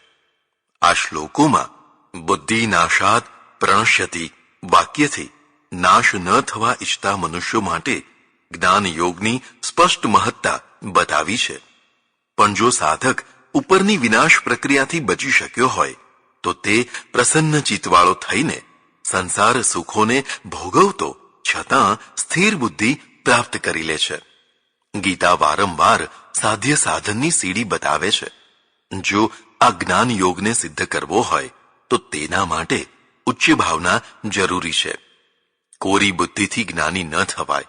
આ શ્લોકોમાં બુદ્ધિ નાશાત પ્રણશ્યતિ વાક્યથી નાશ ન થવા ઈચ્છતા મનુષ્યો માટે જ્ઞાન યોગની સ્પષ્ટ મહત્તા બતાવી છે. પણ જો સાધક ઉપરની વિનાશ પ્રક્રિયાથી બચી શક્યો હોય તો તે પ્રસન્ન ચિત્તવાળો થઈને સંસાર સુખોને ભોગવતો છતાં સ્થિર બુદ્ધિ પ્રાપ્ત કરી લે છે. ગીતા વારંવાર સાધ્ય સાધનની સીડી બતાવે છે. જો આ જ્ઞાન યોગને સિદ્ધ કરવો હોય તો તેના માટે ઉચ્ચ ભાવના જરૂરી છે. કોરી બુદ્ધિથી જ્ઞાની ન થવાય.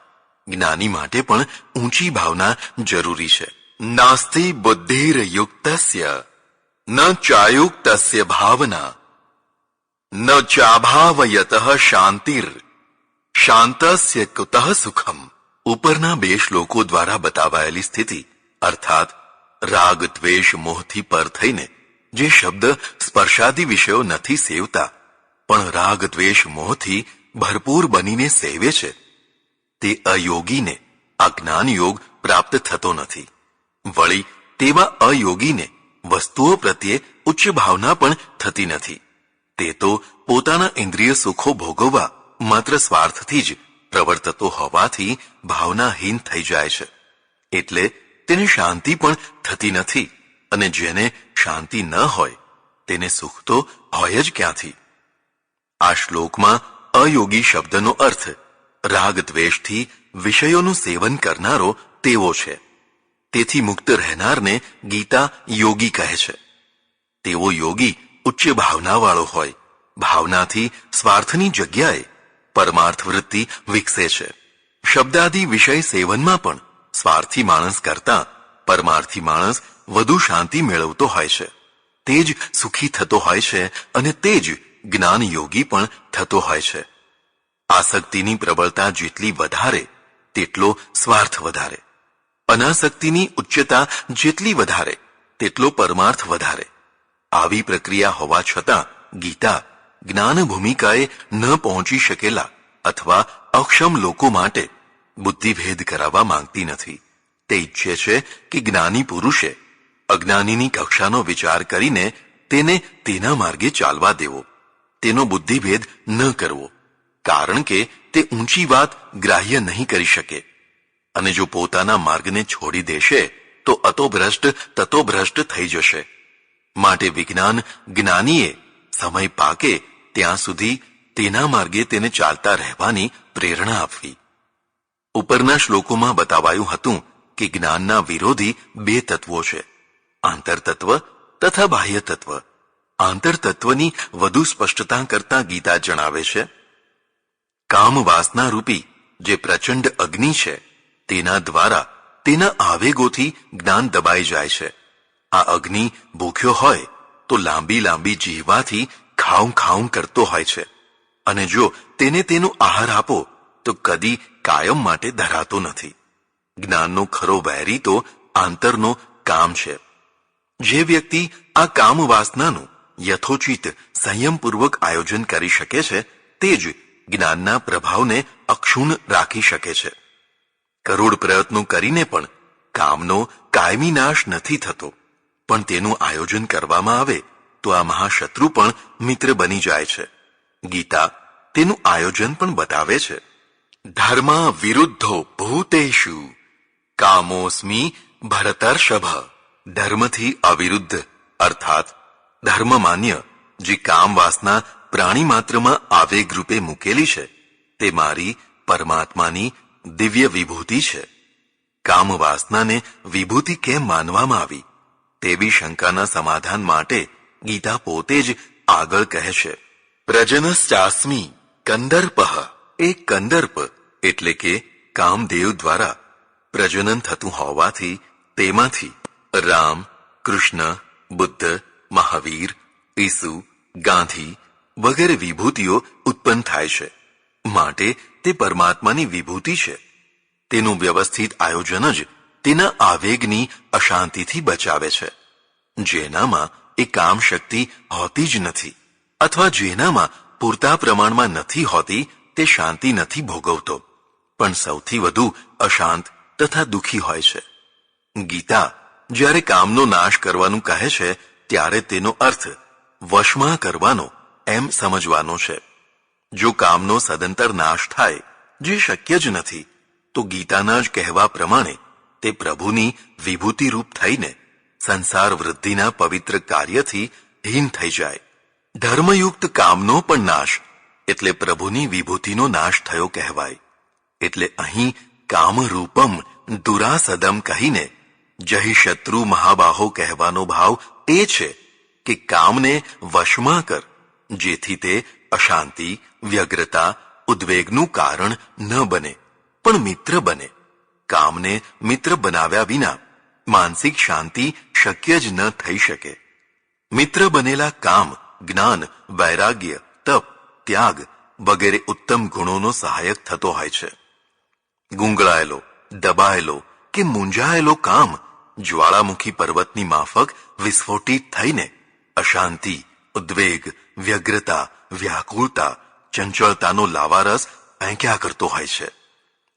જ્ઞાની માટે પણ ઊંચી ભાવના જરૂરી છે. નાસ્તિ બુદ્ધિર્યુક્તસ્ય ન ચાયુક્તસ્ય ભાવના ન ચાભાવયતઃ શાંતિર શાંતસ્ય કુતઃ સુખમ. ઉપરના બે શ્લોકો દ્વારા બતાવાયેલી સ્થિતિ અર્થાત રાગ દ્વેષ મોહથી પર થઈને જે શબ્દ સ્પર્શાદી વિષયો નથી સેવતા પણ રાગ દ્વેષ મોહથી ભરપૂર બનીને સેવે છે તે અયોગીને આ જ્ઞાન યોગ પ્રાપ્ત થતો નથી. વળી તેવા અયોગીને વસ્તુઓ પ્રત્યે ઉચ્ચ ભાવના પણ થતી નથી. તે તો પોતાના ઇન્દ્રિય સુખો ભોગવવા માત્ર સ્વાર્થથી જ પ્રવર્તતો હોવાથી ભાવનાહીન થઈ જાય છે. એટલે તેને શાંતિ પણ થતી નથી. અને જેને શાંતિ ન હોય તેને સુખ તો હોય જ ક્યાંથી. આ શ્લોકમાં અયોગી શબ્દનો અર્થ રાગ દ્વેષથી વિષયોનું સેવન કરનારો તેવો છે. તેથી મુક્ત રહેનારને ગીતા યોગી કહે છે. તેવો યોગી ઉચ્ચ ભાવનાવાળો હોય. ભાવનાથી સ્વાર્થની જગ્યાએ પરમાર્થ વૃત્તિ વિકસે છે. શબ્દાદી વિષય સેવનમાં પણ સ્વાર્થી માણસ કરતા પરમાર્થી માણસ વધુ શાંતિ મેળવતો હોય છે. તે જ સુખી થતો હોય છે અને તે જ જ્ઞાન યોગી પણ થતો હોય છે. આસક્તિની પ્રબળતા જેટલી વધારે તેટલો સ્વાર્થ વધારે. અનાસક્તિની ઉચ્ચતા જેટલી વધારે તેટલો પરમાર્થ વધારે. આવી પ્રક્રિયા હોવા છતાં ગીતા જ્ઞાન ભૂમિકાએ ન પહોંચી શકેલા અથવા અક્ષમ લોકો માટે બુદ્ધિભેદ કરાવવા માંગતી નથી. તે ઈચ્છે છે કે જ્ઞાની પુરુષે અજ્ઞાનીની કક્ષાનો વિચાર કરીને તેને તેના માર્ગે ચાલવા દેવો. તેનો બુદ્ધિભેદ ન કરવો. કારણ કે તે ઊંચી વાત ગ્રાહ્ય નહીં કરી શકે. અને જો પોતાના માર્ગને છોડી દેશે તો અતોભ્રષ્ટ તતોભ્રષ્ટ થઈ જશે. માટે વિજ્ઞાન જ્ઞાનીએ સમય પાકે ત્યાં સુધી તેના માર્ગે તેને ચાલતા રહેવાની પ્રેરણા આપવી. ઉપરના શ્લોકોમાં બતાવાયું હતું કે જ્ઞાનના વિરોધી બે તત્વો છે, આંતરતત્વ તથા બાહ્ય તત્વ. આંતરતત્વની વધુ સ્પષ્ટતા કરતા ગીતા જણાવે છે, કામ વાસના રૂપી જે પ્રચંડ અગ્નિ છે તેના દ્વારા તેના આવેગોથી જ્ઞાન દબાઈ જાય છે. આ અગ્નિ ભૂખ્યો હોય તો લાંબી લાંબી જીહવાથી ખાઉં ખાઉં કરતો હોય છે. અને જો તેને તેનો આહાર આપો તો કદી કાયમ માટે ધરાતો નથી. જ્ઞાનનો ખરો વૈરી તો આંતરનો કામ છે. જે વ્યક્તિ આ કામ વાસનાનું યથોચિત સંયમપૂર્વક આયોજન કરી શકે છે તે જ જ્ઞાનના પ્રભાવને અક્ષુણ્ણ રાખી શકે છે. કરોડ પ્રયત્નો કરીને પણ કામનો કાયમી નાશ નથી થતો. પણ તેનું આયોજન કરવામાં આવે તો આ મહાશત્રુ પણ મિત્ર બની જાય છે. ગીતા તેનું આયોજન પણ બતાવે છે. ધર્મા વિરુદ્ધો ભૂતેષુ કામોસ્મી ભરતર્ષભ. ધર્મથી અવિરુદ્ધ અર્થાત ધર્મમાન્ય જે કામ વાસના પ્રાણી માત્રમાં આવેગ રૂપે મૂકેલી છે તે મારી પરમાત્માની દિવ્ય વિભૂતિ છે. કામ વાસનાને વિભૂતિ કેમ માનવામાં આવી તેવી શંકાના સમાધાન માટે ગીતા પોતે જ આગળ કહે છે, પ્રજનશ્ચાસ્મી કંદર્પઃ. એ કંદર્પ એટલે કે કામદેવ દ્વારા પ્રજનન થતું હોવાથી તેમાંથી રામ, કૃષ્ણ, બુદ્ધ, મહાવીર, ઈસુ, ગાંધી વગેરે વિભૂતિઓ ઉત્પન્ન થાય છે. માટે તે પરમાત્માની વિભૂતિ છે. તેનું વ્યવસ્થિત આયોજન જ તેના આવેગની અશાંતિથી બચાવે છે. જેનામાં એ કામ શક્તિ હોતી જ નથી અથવા જેનામાં પૂરતા પ્રમાણમાં નથી હોતી તે શાંતિ નથી ભોગવતો, પણ સૌથી વધુ અશાંત તથા દુઃખી હોય છે. ગીતા જ્યારે કામનો નાશ કરવાનું કહે છે ત્યારે તેનો અર્થ વશમાં કરવાનો એમ સમજવાનો છે. જો કામનો સદંતર નાશ થાય, જે શક્ય જ નથી, તો ગીતાના જ કહેવા પ્રમાણે તે પ્રભુની વિભૂતિ રૂપ થઈને સંસાર વૃદ્ધિના પવિત્ર કાર્યથી હીન થઈ જાય. ધર્મયુક્ત કામનો પણ નાશ એટલે પ્રભુની વિભૂતિનો નાશ થયો કહેવાય. એટલે અહીં કામરૂપમ દુરાસદમ કહીને જય શત્રુ મહાબાહો કહેવાનો ભાવ એ છે કે કામને વશમાં કર, જેથી તે અશાંતિ, વ્યગ્રતા, ઉદ્વેગનું કારણ ન બને, પણ મિત્ર બને. કામને મિત્ર બનાવ્યા વિના માનસિક શાંતિ શક્ય જ ન થઈ શકે. મિત્ર બનેલા કામ જ્ઞાન, વૈરાગ્ય, તપ, ત્યાગ વગેરે ઉત્તમ ગુણોનો સહાયક થતો હોય છે. ગુંગળાયેલો, દબાયેલો કે મૂંઝાયેલો કામ જ્વાળામુખી પર્વતની માફક વિસ્ફોટિત થઈને અશાંતિ, ઉદ્વેગ, વ્યગ્રતા, વ્યાકુળતા, ચંચળતાનો લાવારસ ફેંક્યા કરતો હોય છે.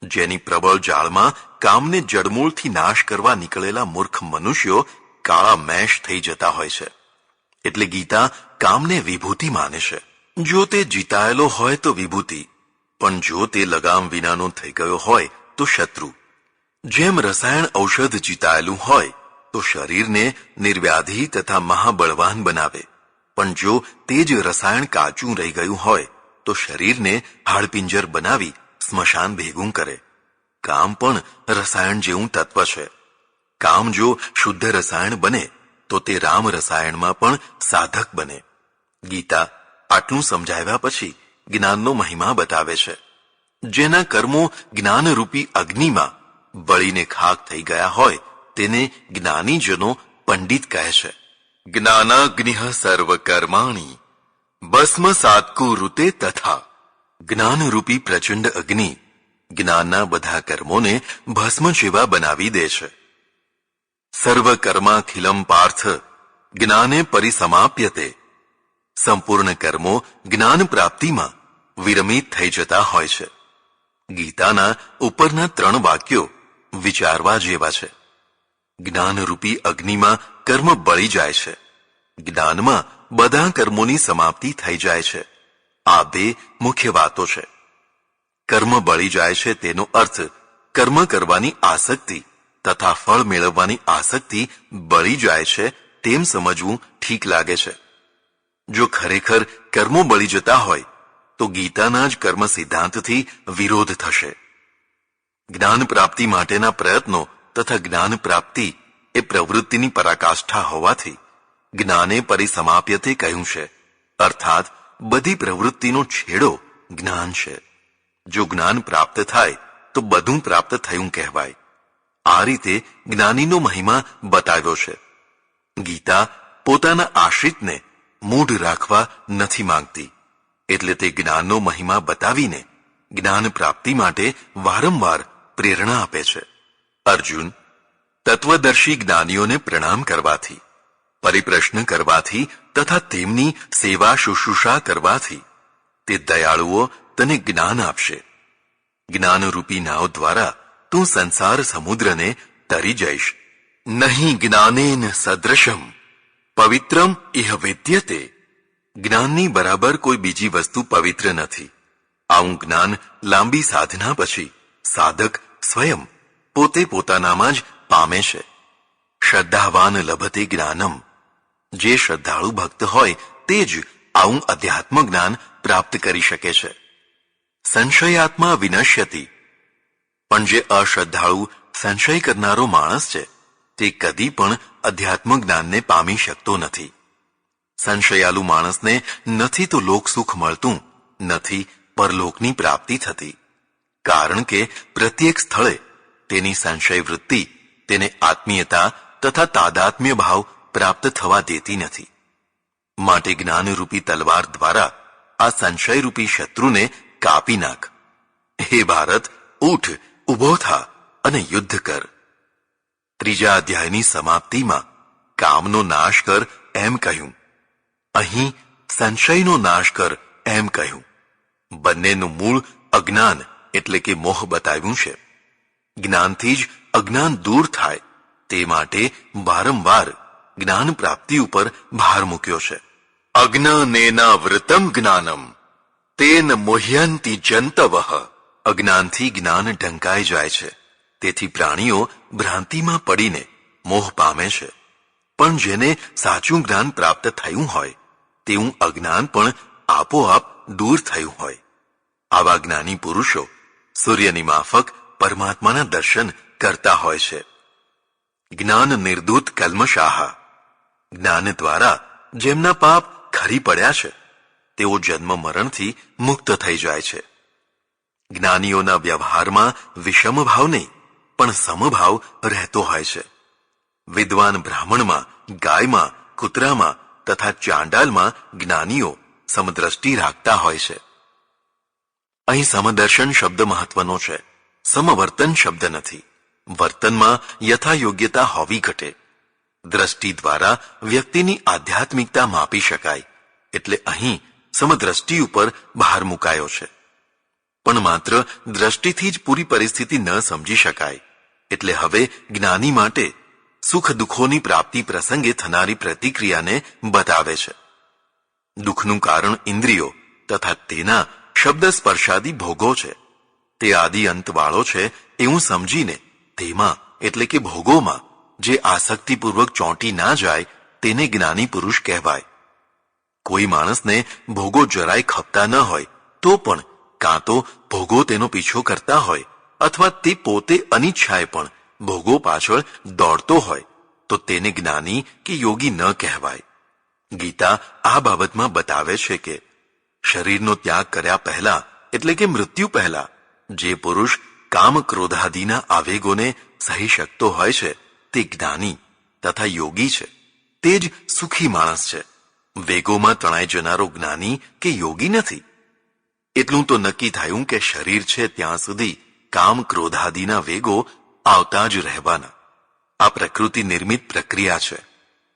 જેની પ્રબળ જાળમાં કામને જડમૂળથી નાશ કરવા નીકળેલા મૂર્ખ મનુષ્યો કાળા મેષ થઈ જતા હોય છે. એટલે ગીતા કામને વિભૂતિ માને છે. જો તે જીતાયેલો હોય તો વિભૂતિ, પણ જો તે લગામ વિનાનો થઈ ગયો હોય તો શત્રુ. જેમ રસાયણ ઔષધ જીતાયેલું હોય તો શરીરને નિર્વ્યાધિ તથા મહાબળવાન બનાવે, પણ જો તે જ રસાયણ કાચું રહી ગયું હોય તો શરીરને હાડપિંજર બનાવી સ્મશાન ભેગું કરે. કામ પણ રસાયણ જેવું તત્વ છે. કામ જો શુદ્ધ રસાયણ બને તો તે રામ રસાયણમાં પણ સાધક બને. ગીતા આટલું સમજાવ્યા પછી જ્ઞાનનો મહિમા બતાવે છે. જેના કર્મો જ્ઞાનરૂપી અગ્નિમાં બળીને ખાક થઈ ગયા હોય તેને જ્ઞાનીજનો પંડિત કહે છે. જ્ઞાનાગ્નિ સર્વ કર્માણી ભસ્મ સાત્કુરુતે તથા. જ્ઞાનરૂપી પ્રચંડ અગ્નિ જ્ઞાનના બધા કર્મોને ભસ્મ જેવા બનાવી દે છે. સર્વ કર્માખિલમ પાર્થ જ્ઞાને પરિસમાપ્યતે. સંપૂર્ણ કર્મો જ્ઞાન પ્રાપ્તિમાં વિરમિત થઈ જતા હોય છે. ગીતાના ઉપરના 3 વાક્યો વિચારવા જેવા છે. જ્ઞાનરૂપી અગ્નિમાં કર્મ બળી જાય છે. જ્ઞાનમાં બધા કર્મોની સમાપ્તિ થઈ જાય છે. આ 2 મુખ્ય વાતો છે. કર્મ બળી જાય છે તેનો અર્થ કર્મ કરવાની આસક્તિ તથા ફળ મેળવવાની આસક્તિ બળી જાય છે તેમ સમજવું ઠીક લાગે છે. જો ખરેખર કર્મો બળી જતા હોય તો ગીતાના જ કર્મ સિદ્ધાંતથી વિરોધ થશે. જ્ઞાન પ્રાપ્તિ માટેના પ્રયત્નો તથા જ્ઞાન પ્રાપ્તિ એ પ્રવૃત્તિની પરાકાષ્ઠા હોવાથી જ્ઞાને પરિસમાપ્યતે કહ્યું છે. અર્થાત બધી પ્રવૃત્તિનો છેડો જ્ઞાન છે. જો જ્ઞાન પ્રાપ્ત થાય તો બધું પ્રાપ્ત થયું કહેવાય. આ રીતે જ્ઞાનીનો મહિમા બતાવ્યો છે. ગીતા પોતાના આશ્રિતને મૂઢ રાખવા નથી માંગતી, એટલે તે જ્ઞાનનો મહિમા બતાવીને જ્ઞાન પ્રાપ્તિ માટે વારંવાર પ્રેરણા આપે છે. અર્જુન, તત્વદર્શી જ્ઞાનીઓને પ્રણામ કરવાથી, પરિપ્રશ્ન કરવાથી તથા તેમની સેવા શુશ્રૂષા કરવાથી તે દયાળુઓ તને જ્ઞાન આપશે. જ્ઞાનરૂપી નાવ દ્વારા તું સંસાર સમુદ્રને તરી જઈશ. નહીં જ્ઞાનેન સદૃશમ પવિત્રમ ઇહ વિદ્યતે. જ્ઞાનની બરાબર કોઈ બીજી વસ્તુ પવિત્ર નથી. આવું જ્ઞાન લાંબી સાધના પછી સાધક સ્વયં પોતે પોતાનામાં જ પામે છે. શ્રદ્ધાવાન લભતે જ્ઞાનમ. જે શ્રદ્ધાળુ ભક્ત હોય તે જ આવું અધ્યાત્મ જ્ઞાન પ્રાપ્ત કરી શકે છે. સંશયાત્મા વિનશ્યતિ. પણ જે અશ્રદ્ધાળુ સંશય કરનારો માણસ છે તે કદી પણ અધ્યાત્મ જ્ઞાનને પામી શકતો નથી. સંશયાલુ માણસને નથી તો લોકસુખ મળતું, નથી પરલોકની પ્રાપ્તિ થતી. કારણ કે પ્રત્યેક સ્થળે તેની સંશય વૃત્તિ તેને આત્મીયતા તથા તાદાત્મ્ય ભાવ પ્રાપ્ત થવા દેતી નથી. માટે જ્ઞાનરૂપી તલવાર દ્વારા આ સંશયરૂપી શત્રુને કાપી નાખ. હે ભારત, ઉઠ, ઉભો થા અને યુદ્ધ કર. ત્રીજા અધ્યાયની સમાપ્તિમાં કામનો નાશ કર એમ કહ્યું. અહીં સંશયનો નાશ કર એમ કહ્યું. બંનેનું મૂળ અજ્ઞાન એટલે કે મોહ બતાવ્યું છે. જ્ઞાનથી જ અજ્ઞાન દૂર થાય તે માટે વારંવાર જ્ઞાન પ્રાપ્તિ ઉપર ભાર મૂક્યો છે. અજ્ઞાનેનાવૃતમ જ્ઞાનમ તેન મોહ્યંતિ જંતવઃ. અજ્ઞાનથી જ્ઞાન ઢંકાઈ જાય છે, તેથી પ્રાણીઓ ભ્રાંતિમાં પડીને મોહ પામે છે. પણ જેને સાચું જ્ઞાન પ્રાપ્ત થયું હોય તેવું અજ્ઞાન પણ આપોઆપ દૂર થયું હોય. આવા જ્ઞાની પુરુષો સૂર્યની માફક પરમાત્માના દર્શન કરતા હોય છે. જ્ઞાન નિર્દૂત કલ્મષાહ. જ્ઞાન દ્વારા જેમના પાપ ખરી પડ્યા છે તેઓ જન્મ મરણથી મુક્ત થઈ જાય છે. જ્ઞાનીઓના વ્યવહારમાં વિષમ ભાવ નહીં પણ સમભાવ રહેતો હોય છે. વિદ્વાન બ્રાહ્મણમાં, ગાયમાં, કૂતરામાં તથા ચાંડાલમાં જ્ઞાનીઓ સમદ્રષ્ટિ રાખતા હોય છે. અહીં સમદર્શન શબ્દ મહત્વનો છે, સમવર્તન શબ્દ નથી. વર્તનમાં યથાયોગ્યતા હોવી ઘટે. દ્રષ્ટિ દ્વારા વ્યક્તિની આધ્યાત્મિકતા માપી શકાય, એટલે અહીં સમદ્રષ્ટિ ઉપર ભાર મુકાયો છે. પણ માત્ર દ્રષ્ટિથી જ પૂરી પરિસ્થિતિ ન સમજી શકાય, એટલે હવે જ્ઞાની માટે સુખ દુઃખોની પ્રાપ્તિ પ્રસંગે થનારી પ્રતિક્રિયાને બતાવે છે. દુઃખનું કારણ ઇન્દ્રિયો તથા તેના શબ્દ સ્પર્શાદી ભોગો છે. તે આદિ અંતવાળો છે એવું સમજીને તેમાં એટલે કે ભોગોમાં જે આસક્તિપૂર્વક ચોંટી ના જાય તેને જ્ઞાની પુરુષ કહેવાય. કોઈ માણસને ભોગો જરાય ખપતા ન હોય તો પણ કાં તો ભોગો તેનો પીછો કરતા હોય અથવા તે પોતે અનિચ્છાએ પણ ભોગો પાછળ દોડતો હોય તો તેને જ્ઞાની કે યોગી ન કહેવાય. ગીતા આ બાબતમાં બતાવે છે કે શરીરનો ત્યાગ કર્યા પહેલા એટલે કે મૃત્યુ પહેલા જે પુરુષ કામ ક્રોધાદિના આવેગોને સહી શકતો હોય છે તે જ્ઞાની તથા યોગી છે. તે જ સુખી માણસ છે. વેગોમાં તણાઈ જનારો જ્ઞાની કે યોગી નથી. એટલું તો નક્કી થયું કે શરીર છે ત્યાં સુધી કામ ક્રોધાદિના વેગો આવતા જ રહેવાના. આ પ્રકૃતિ નિર્મિત પ્રક્રિયા છે.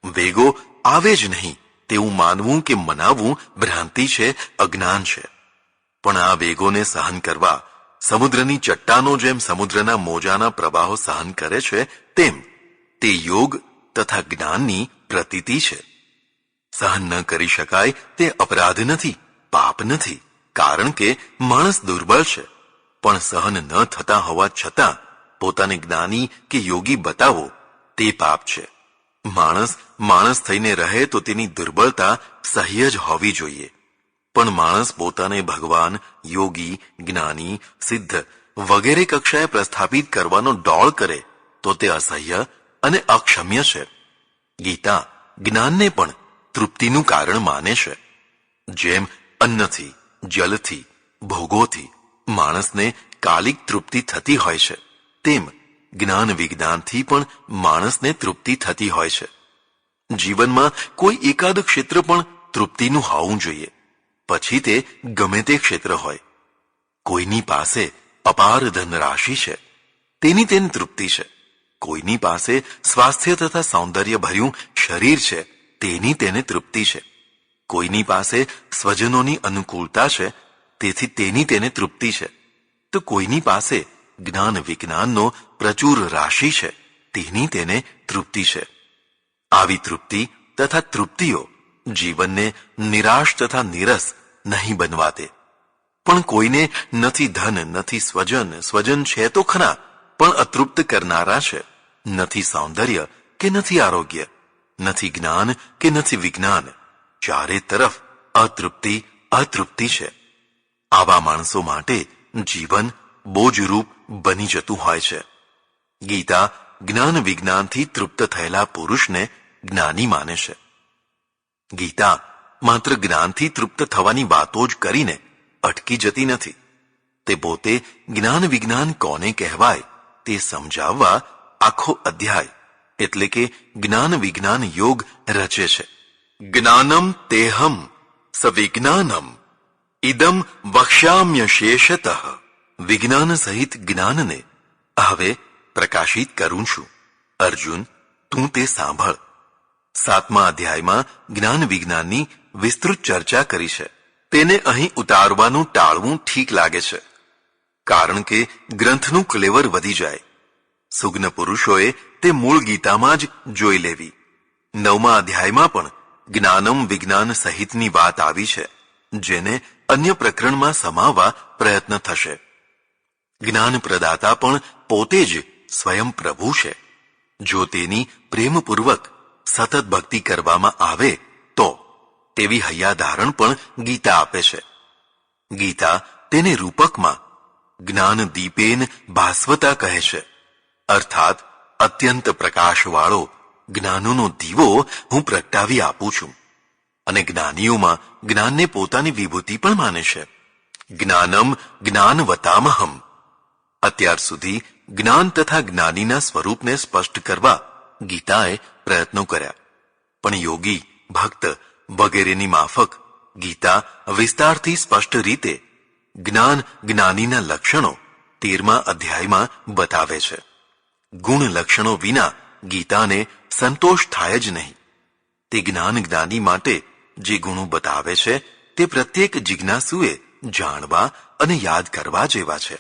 વેગો આવે જ નહીં તેવું માનવું કે મનાવવું ભ્રાંતિ છે, અજ્ઞાન છે. પણ આ વેગોને સહન કરવા સમુદ્રની ચટ્ટાનો જેમ સમુદ્રના મોજાના પ્રવાહો સહન કરે છે તેમ તે યોગ તથા જ્ઞાનની પ્રતીતિ છે. સહન ન કરી શકાય તે અપરાધ નથી, પાપ નથી, કારણ કે માણસ દુર્બળ છે. પણ સહન ન થતા હોવા છતાં પોતાને જ્ઞાની કે યોગી બતાવો તે પાપ છે. માણસ થઈને રહે તો તેની દુર્બળતા સહ્ય જ હોવી જોઈએ. પણ માણસ પોતાને ભગવાન, યોગી, જ્ઞાની, સિદ્ધ વગેરે કક્ષાએ પ્રસ્થાપિત કરવાનો ડોળ કરે તો તે અસહ્ય અને અક્ષમ્ય છે. ગીતા જ્ઞાનને પણ તૃપ્તિનું કારણ માને છે. જેમ અન્નથી, જલથી, ભોગોથી માણસને કાલિક તૃપ્તિ થતી હોય છે તેમ જ્ઞાન વિજ્ઞાનથી પણ માણસને તૃપ્તિ થતી હોય છે. જીવનમાં કોઈ એકાદ ક્ષેત્ર પણ તૃપ્તિનું હોવું જોઈએ, પછી તે ગમે તે ક્ષેત્ર હોય. કોઈની પાસે અપાર ધનરાશિ છે તેની તેને તૃપ્તિ છે. કોઈની પાસે સ્વાસ્થ્ય તથા સૌંદર્ય ભર્યું શરીર છે તેની તેને તૃપ્તિ છે. કોઈની પાસે સ્વજનોની અનુકૂળતા છે તેથી તેની તેને તૃપ્તિ છે. તો કોઈની પાસે જ્ઞાન વિજ્ઞાનનો પ્રચુર રાશિ છે તેની તેને તૃપ્તિ છે. આવી તૃપ્તિ તથા તૃપ્તિઓ જીવનને નિરાશ તથા નિરસ નહીં બનવા દે. પણ કોઈને નથી ધન, નથી સ્વજન છે તો ખરા પણ અતૃપ્ત કરનારા છે. નથી સૌંદર્ય કે નથી આરોગ્ય, નથી જ્ઞાન કે નથી વિજ્ઞાન, ચારે તરફ અતૃપ્તિ છે. આવા માણસો માટે જીવન બોજરૂપ બની જતું હોય છે. ગીતા જ્ઞાન વિજ્ઞાનથી તૃપ્ત થયેલા પુરુષને જ્ઞાની માને છે. ગીતા માત્ર જ્ઞાનથી તૃપ્ત થવાની વાતો જ કરીને અટકી જતી નથી. તે પોતે જ્ઞાન વિજ્ઞાન કોને કહેવાય તે સમજાવવા આખો અધ્યાય એટલે કે જ્ઞાન વિજ્ઞાન યોગ રચે છે. જ્ઞાનમ તેહમ સવિજ્ઞાનમ ઇદમ વક્ષ્યામ્ય શેષતઃ. વિજ્ઞાન સહિત જ્ઞાનને હવે પ્રકાશિત કરું છું. અર્જુન, તું તે સાંભળ. 7મા અધ્યાયમાં જ્ઞાન વિજ્ઞાનની વિસ્તૃત ચર્ચા કરી છે. તેને અહીં ઉતારવાનું ટાળવું ઠીક લાગે છે, કારણ કે ગ્રંથનું ક્લેવર વધી જાય. સુજ્ઞ પુરુષોએ તે મૂળ ગીતામાં જ જોઈ લેવી. 9મા અધ્યાયમાં પણ જ્ઞાનમ વિજ્ઞાન સહિતની વાત આવી છે, જેને અન્ય પ્રકરણમાં સમાવવા પ્રયત્ન થશે. જ્ઞાન પ્રદાતા પણ પોતે જ સ્વયં પ્રભુ છે. જો તેની પ્રેમપૂર્વક સતત ભક્તિ કરવામાં આવે તો તેવી હૈયાધારણ પણ ગીતા આપે છે. ગીતા તેને રૂપકમાં જ્ઞાન દીપેન ભાસ્વતા કહે છે, અર્થાત અત્યંત પ્રકાશવાળો જ્ઞાનોનો દીવો હું પ્રગટાવી આપું છું. અને જ્ઞાનીઓમાં જ્ઞાનને પોતાની વિભૂતિ પણ માને છે. જ્ઞાનમ જ્ઞાનવતામહમ. અત્યાર સુધી જ્ઞાન તથા જ્ઞાનીના સ્વરૂપને સ્પષ્ટ કરવા ગીતાએ પ્રયત્નો કર્યા, પણ યોગી, ભક્ત વગેરેની માફક ગીતા વિસ્તારથી સ્પષ્ટ રીતે જ્ઞાન જ્ઞાનીના લક્ષણો 13મા અધ્યાયમાં બતાવે છે. ગુણ લક્ષણો વિના ગીતાને સંતોષ થાય જ નહીં. તે જ્ઞાન જ્ઞાની માટે જે ગુણો બતાવે છે તે પ્રત્યેક જિજ્ઞાસુએ જાણવા અને યાદ કરવા જેવા છે.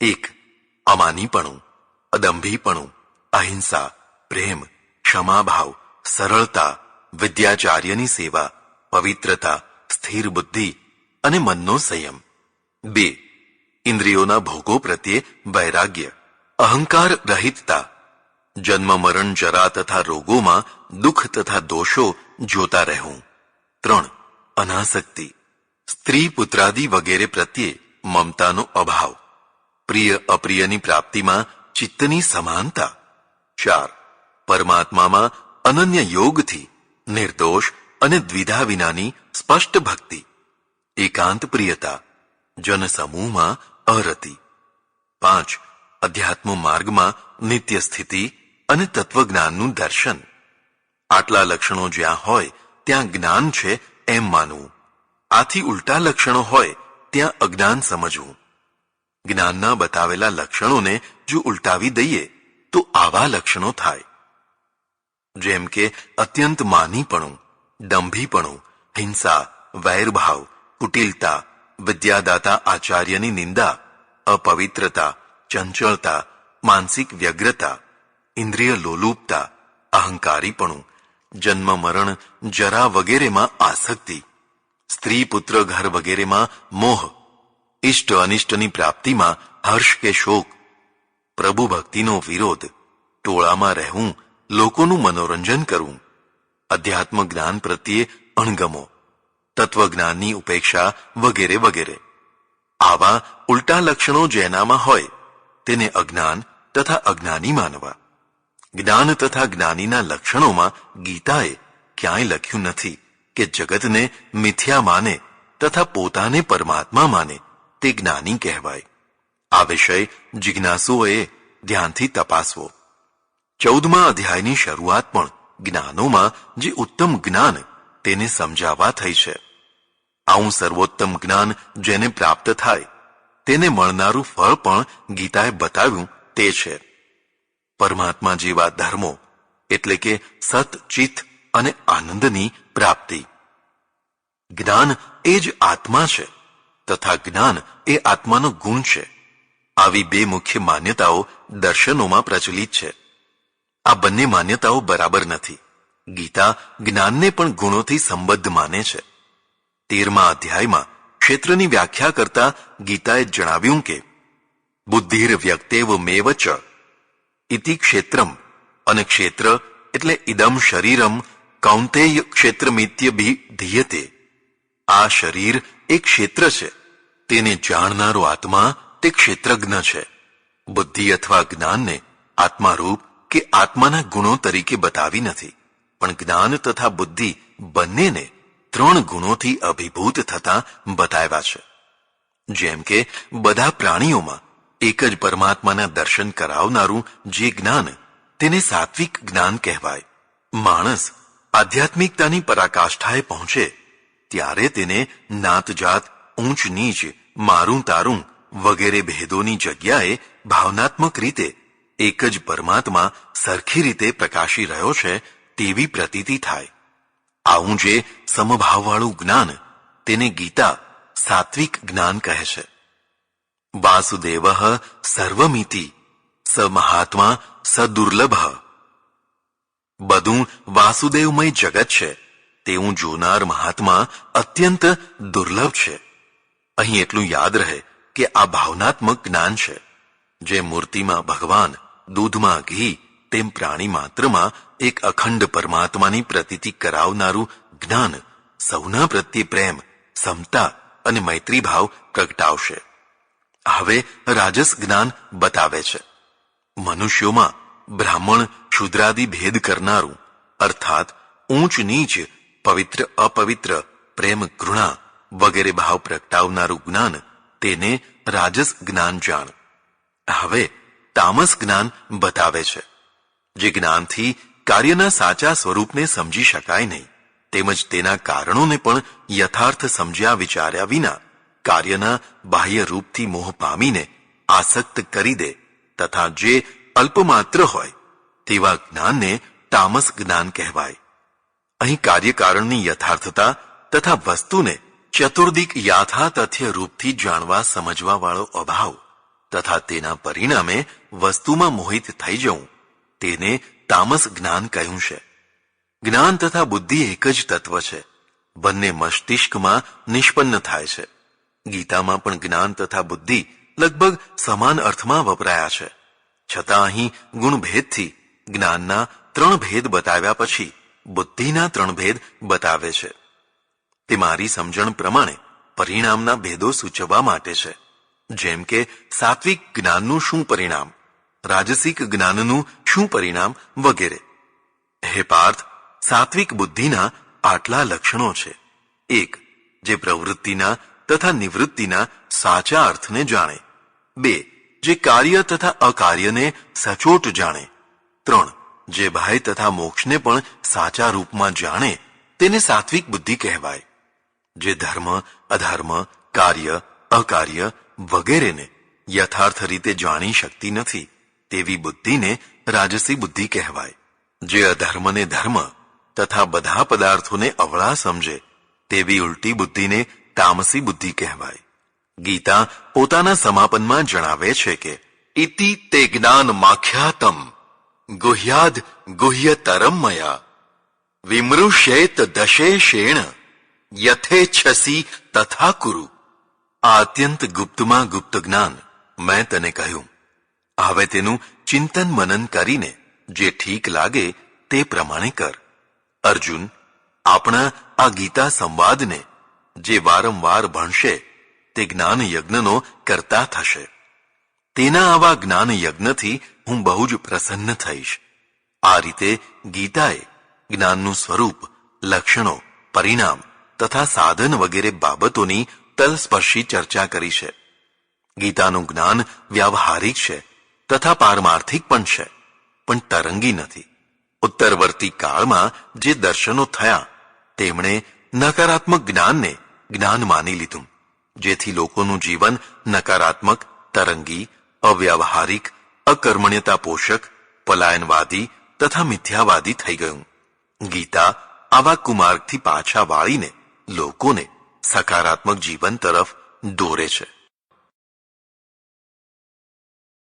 1. અમાનીપણું, અદંભીપણું, અહિંસા, પ્રેમ, ક્ષમાભાવ, સરળતા, વિદ્યાચાર્યની સેવા, પવિત્રતા, સ્થિર બુદ્ધિ અને મનનો સંયમ. 2. ઇન્દ્રિયોના ભોગો પ્રત્યે વૈરાગ્ય, અહંકાર રહિતતા, જન્મ મરણ જરા તથા રોગોમાં દુઃખ તથા દોષો જોતા રહેવું. 3. અનાસક્તિ, સ્ત્રી પુત્રાદિ વગેરે પ્રત્યે મમતાનો અભાવ, પ્રિય અપ્રિયની પ્રાપ્તિમાં ચિત્તની સમાનતા. 4. પરમાત્મામાં અનન્ય યોગથી નિર્દોષ અને દ્વિધા વિનાની સ્પષ્ટ ભક્તિ, એકાંત પ્રિયતા, જનસમૂહમાં અરતિ. 5. અધ્યાત્મ માર્ગમાં નિત્ય સ્થિતિ અને તત્વજ્ઞાનનું દર્શન. આટલા લક્ષણો જ્યાં હોય ત્યાં જ્ઞાન છે એમ માનવું. આથી ઉલટા લક્ષણો હોય ત્યાં અજ્ઞાન સમજવું. જ્ઞાનના બતાવેલા લક્ષણોને જો ઉલટાવી દઈએ તો આવા લક્ષણો થાય, જેમ કે અત્યંત માનીપણું, દંભીપણું, હિંસા, વૈરભાવ, કુટિલતા, વિદ્યાદાતા આચાર્યની નિંદા, અપવિત્રતા, ચંચળતા, માનસિક વ્યગ્રતા, ઇન્દ્રિય લોલુપતા, અહંકારીપણું, જન્મ મરણ જરા વગેરેમાં આસક્તિ, સ્ત્રી પુત્ર ઘર વગેરેમાં મોહ, ઇષ્ટ અનિષ્ટની પ્રાપ્તિમાં હર્ષ કે શોક, પ્રભુ ભક્તિનો વિરોધ, ટોળામાં રહેવું, લોકોનું મનોરંજન કરવું, અધ્યાત્મ જ્ઞાન પ્રત્યે અણગમો, તત્વજ્ઞાનની ઉપેક્ષા વગેરે વગેરે. આવા ઉલટા લક્ષણો જેનામાં હોય તેને અજ્ઞાન તથા અજ્ઞાની માનવા. જ્ઞાન તથા જ્ઞાનીના લક્ષણોમાં ગીતાએ ક્યાંય લખ્યું નથી કે જગતને મિથ્યા માને તથા પોતાને પરમાત્મા માને તે જ્ઞાની કહેવાય. આ વિષય જિજ્ઞાસુઓએ ધ્યાનથી તપાસવો. 14મા અધ્યાયની શરૂઆત પણ જ્ઞાનોમાં જે ઉત્તમ જ્ઞાન તેને સમજાવવા થઈ છે. આવું સર્વોત્તમ જ્ઞાન જેને પ્રાપ્ત થાય તેને મળનારું ફળ પણ ગીતાએ બતાવ્યું તે છે પરમાત્મા જેવા ધર્મો, એટલે કે સત, ચિત્ત અને આનંદની પ્રાપ્તિ. જ્ઞાન એ જ આત્મા છે તથા જ્ઞાન એ આત્માનો ગુણ છે. આવી બે મુખ્ય માન્યતાઓ દર્શનોમાં પ્રચલિત છે. આ બંને માન્યતાઓ બરાબર નથી. ગીતા જ્ઞાનને પણ ગુણોથી સંબદ્ધ માને છે. 13મા અધ્યાયમાં ક્ષેત્રની વ્યાખ્યા કરતા ગીતાએ જણાવ્યું કે બુદ્ધિર વ્યક્તેવ મેવ ચ ઇતિ ક્ષેત્રમ, અને ક્ષેત્ર એટલે ઇદમ શરીરમ કૌંતેય ક્ષેત્રમિત્યભિધીયતે. આ શરીર એક ક્ષેત્ર છે, તેને જાણનારો આત્મા તે ક્ષેત્રજ્ઞ છે. બુદ્ધિ અથવા જ્ઞાનને આત્મારૂપ કે આત્માના ગુણો તરીકે બતાવી નથી, પણ જ્ઞાન તથા બુદ્ધિ બંનેને 3 ગુણોથી અભિભૂત થતા બતાવ્યા છે. જેમ કે બધા પ્રાણીઓમાં એક જ પરમાત્માના દર્શન કરાવનારું જે જ્ઞાન, તેને સાત્વિક જ્ઞાન કહેવાય. માણસ આધ્યાત્મિકતાની પરાકાષ્ઠાએ પહોંચે ત્યારે તેને નાતજાત, ઊંચ નીચ, મારું તારું વગેરે ભેદોની જગ્યાએ ભાવનાત્મક રીતે એક જ પરમાત્મા સરખી રીતે પ્રકાશી રહ્યો છે તેવી પ્રતીતિ થાય. આવું જે સમભાવવાળું જ્ઞાન, તેને ગીતા સાત્વિક જ્ઞાન કહે છે. વાસુદેવ સર્વમિતિ સ મહાત્મા સ દુર્લભ. બધું વાસુદેવમય જગત છે તેવું જોનાર મહાત્મા અત્યંત દુર્લભ છે. અહીં એટલું યાદ રહે કે આ ભાવનાત્મક જ્ઞાન છે. જે મૂર્તિમાં ભગવાન, દૂધમાં ઘી, તેમ પ્રાણી માત્રમાં એક અખંડ પરમાત્માની પ્રતીતિ કરાવનારું જ્ઞાન સૌના પ્રત્યે પ્રેમ, સમતા અને મૈત્રી ભાવ પ્રગટાવશે. હવે રાજસ જ્ઞાન બતાવે છે. મનુષ્યોમાં બ્રાહ્મણ શુદ્રાદિ ભેદ કરનારું, અર્થાત ઊંચ નીચ, પવિત્ર અપવિત્ર, પ્રેમ ઘૃણા વગેરે ભાવ પ્રગટાવનારું જ્ઞાન, તેને રાજસ જ્ઞાન જાણ. હવે તામસ જ્ઞાન બતાવે છે. જે જ્ઞાનથી કાર્યના સાચા સ્વરૂપને સમજી શકાય નહીં, તેમજ તેના કારણોને પણ યથાર્થ સમજ્યા વિચાર્યા વિના કાર્યના બાહ્ય રૂપથી મોહ પામીને આસક્ત કરી દે તથા જે અલ્પમાત્ર હોય તેવા જ્ઞાનને તામસ જ્ઞાન કહેવાય. અહીં કાર્યકારણની યથાર્થતા તથા વસ્તુને ચતુર્દિક યાથા તથ્ય રૂપથી જાણવા સમજવા વાળો અભાવ તથા તેના પરિણામે વસ્તુમાં મોહિત થઈ જવું, તેને તામસ જ્ઞાન કહ્યું છે. જ્ઞાન તથા બુદ્ધિ એક જ તત્વ છે. બંને મસ્તિષ્કમાં નિષ્પન્ન થાય છે. ગીતામાં પણ જ્ઞાન તથા બુદ્ધિ લગભગ સમાન અર્થમાં વપરાયા છે. છતાં અહીં ગુણભેદથી જ્ઞાનના 3 ભેદ બતાવ્યા પછી બુદ્ધિના 3 ભેદ બતાવે છે. તે મારી સમજણ પ્રમાણે પરિણામના ભેદો સૂચવવા માટે છે. જેમ કે સાત્વિક જ્ઞાનનું શું પરિણામ, રાજસિક જ્ઞાનનું શું પરિણામ વગેરે. હે પાર્થ, સાત્વિક બુદ્ધિના આટલા લક્ષણો છે. 1. જે પ્રવૃત્તિના તથા નિવૃત્તિના સાચા અર્થને જાણે. 2. જે કાર્ય તથા અકાર્યને સચોટ જાણે. 3. જે ભય તથા મોક્ષને પણ સાચા રૂપમાં જાણે, તેને સાત્વિક બુદ્ધિ કહેવાય. જે ધર્મ, અધર્મ, કાર્ય, અકાર્ય વગેરેને યથાર્થ રીતે જાણી શકતી નથી તેવી બુદ્ધિને રાજસી બુદ્ધિ કહેવાય. જે અધર્મને ધર્મ તથા બધા પદાર્થોને અવળા સમજે તેવી ઉલટી બુદ્ધિને તામસી બુદ્ધિ કહેવાય. ગીતા પોતાના સમાપનમાં જણાવે છે કે ઇતિ તે જ્ઞાન માખ્યાતમ ગુહ્યાદ ગુહ્યતરમ મયા વિમૃશ્યેત દશેષેણ યથેચ્છસી તથા કુરુ. આ અત્યંત ગુપ્તમાં ગુપ્ત જ્ઞાન મેં તને કહ્યું. હવે તેનું ચિંતન મનન કરીને જે ઠીક લાગે તે પ્રમાણે કર. અર્જુન, આપણા આ ગીતા સંવાદને જે વારંવાર ભણશે તે જ્ઞાન યજ્ઞનો કરતા થશે. તેના આવા જ્ઞાન યજ્ઞથી હું બહુ જ પ્રસન્ન થઈશ. આ રીતે ગીતાએ જ્ઞાનનું સ્વરૂપ, લક્ષણો, પરિણામ તથા સાધન વગેરે બાબતોની તલસ્પર્શી ચર્ચા કરી છે. ગીતાનું જ્ઞાન વ્યાવહારિક છે તથા પારમાર્થિક પણ છે, પણ તરંગી નથી. ઉત્તરવર્તી કાળમાં જે દર્શનો થયા તેમણે નકારાત્મક જ્ઞાનને જ્ઞાન માની લીધું, જેથી લોકોનું જીવન નકારાત્મક, તરંગી, અવ્યાવહારિક, અકર્મણ્યતા પોષક, પલાયનવાદી તથા મિથ્યાવાદી થઈ ગયું. ગીતા આવા કુમાર્ગથી પાછા વાળીને લોકોને સકારાત્મક જીવન તરફ દોરે છે.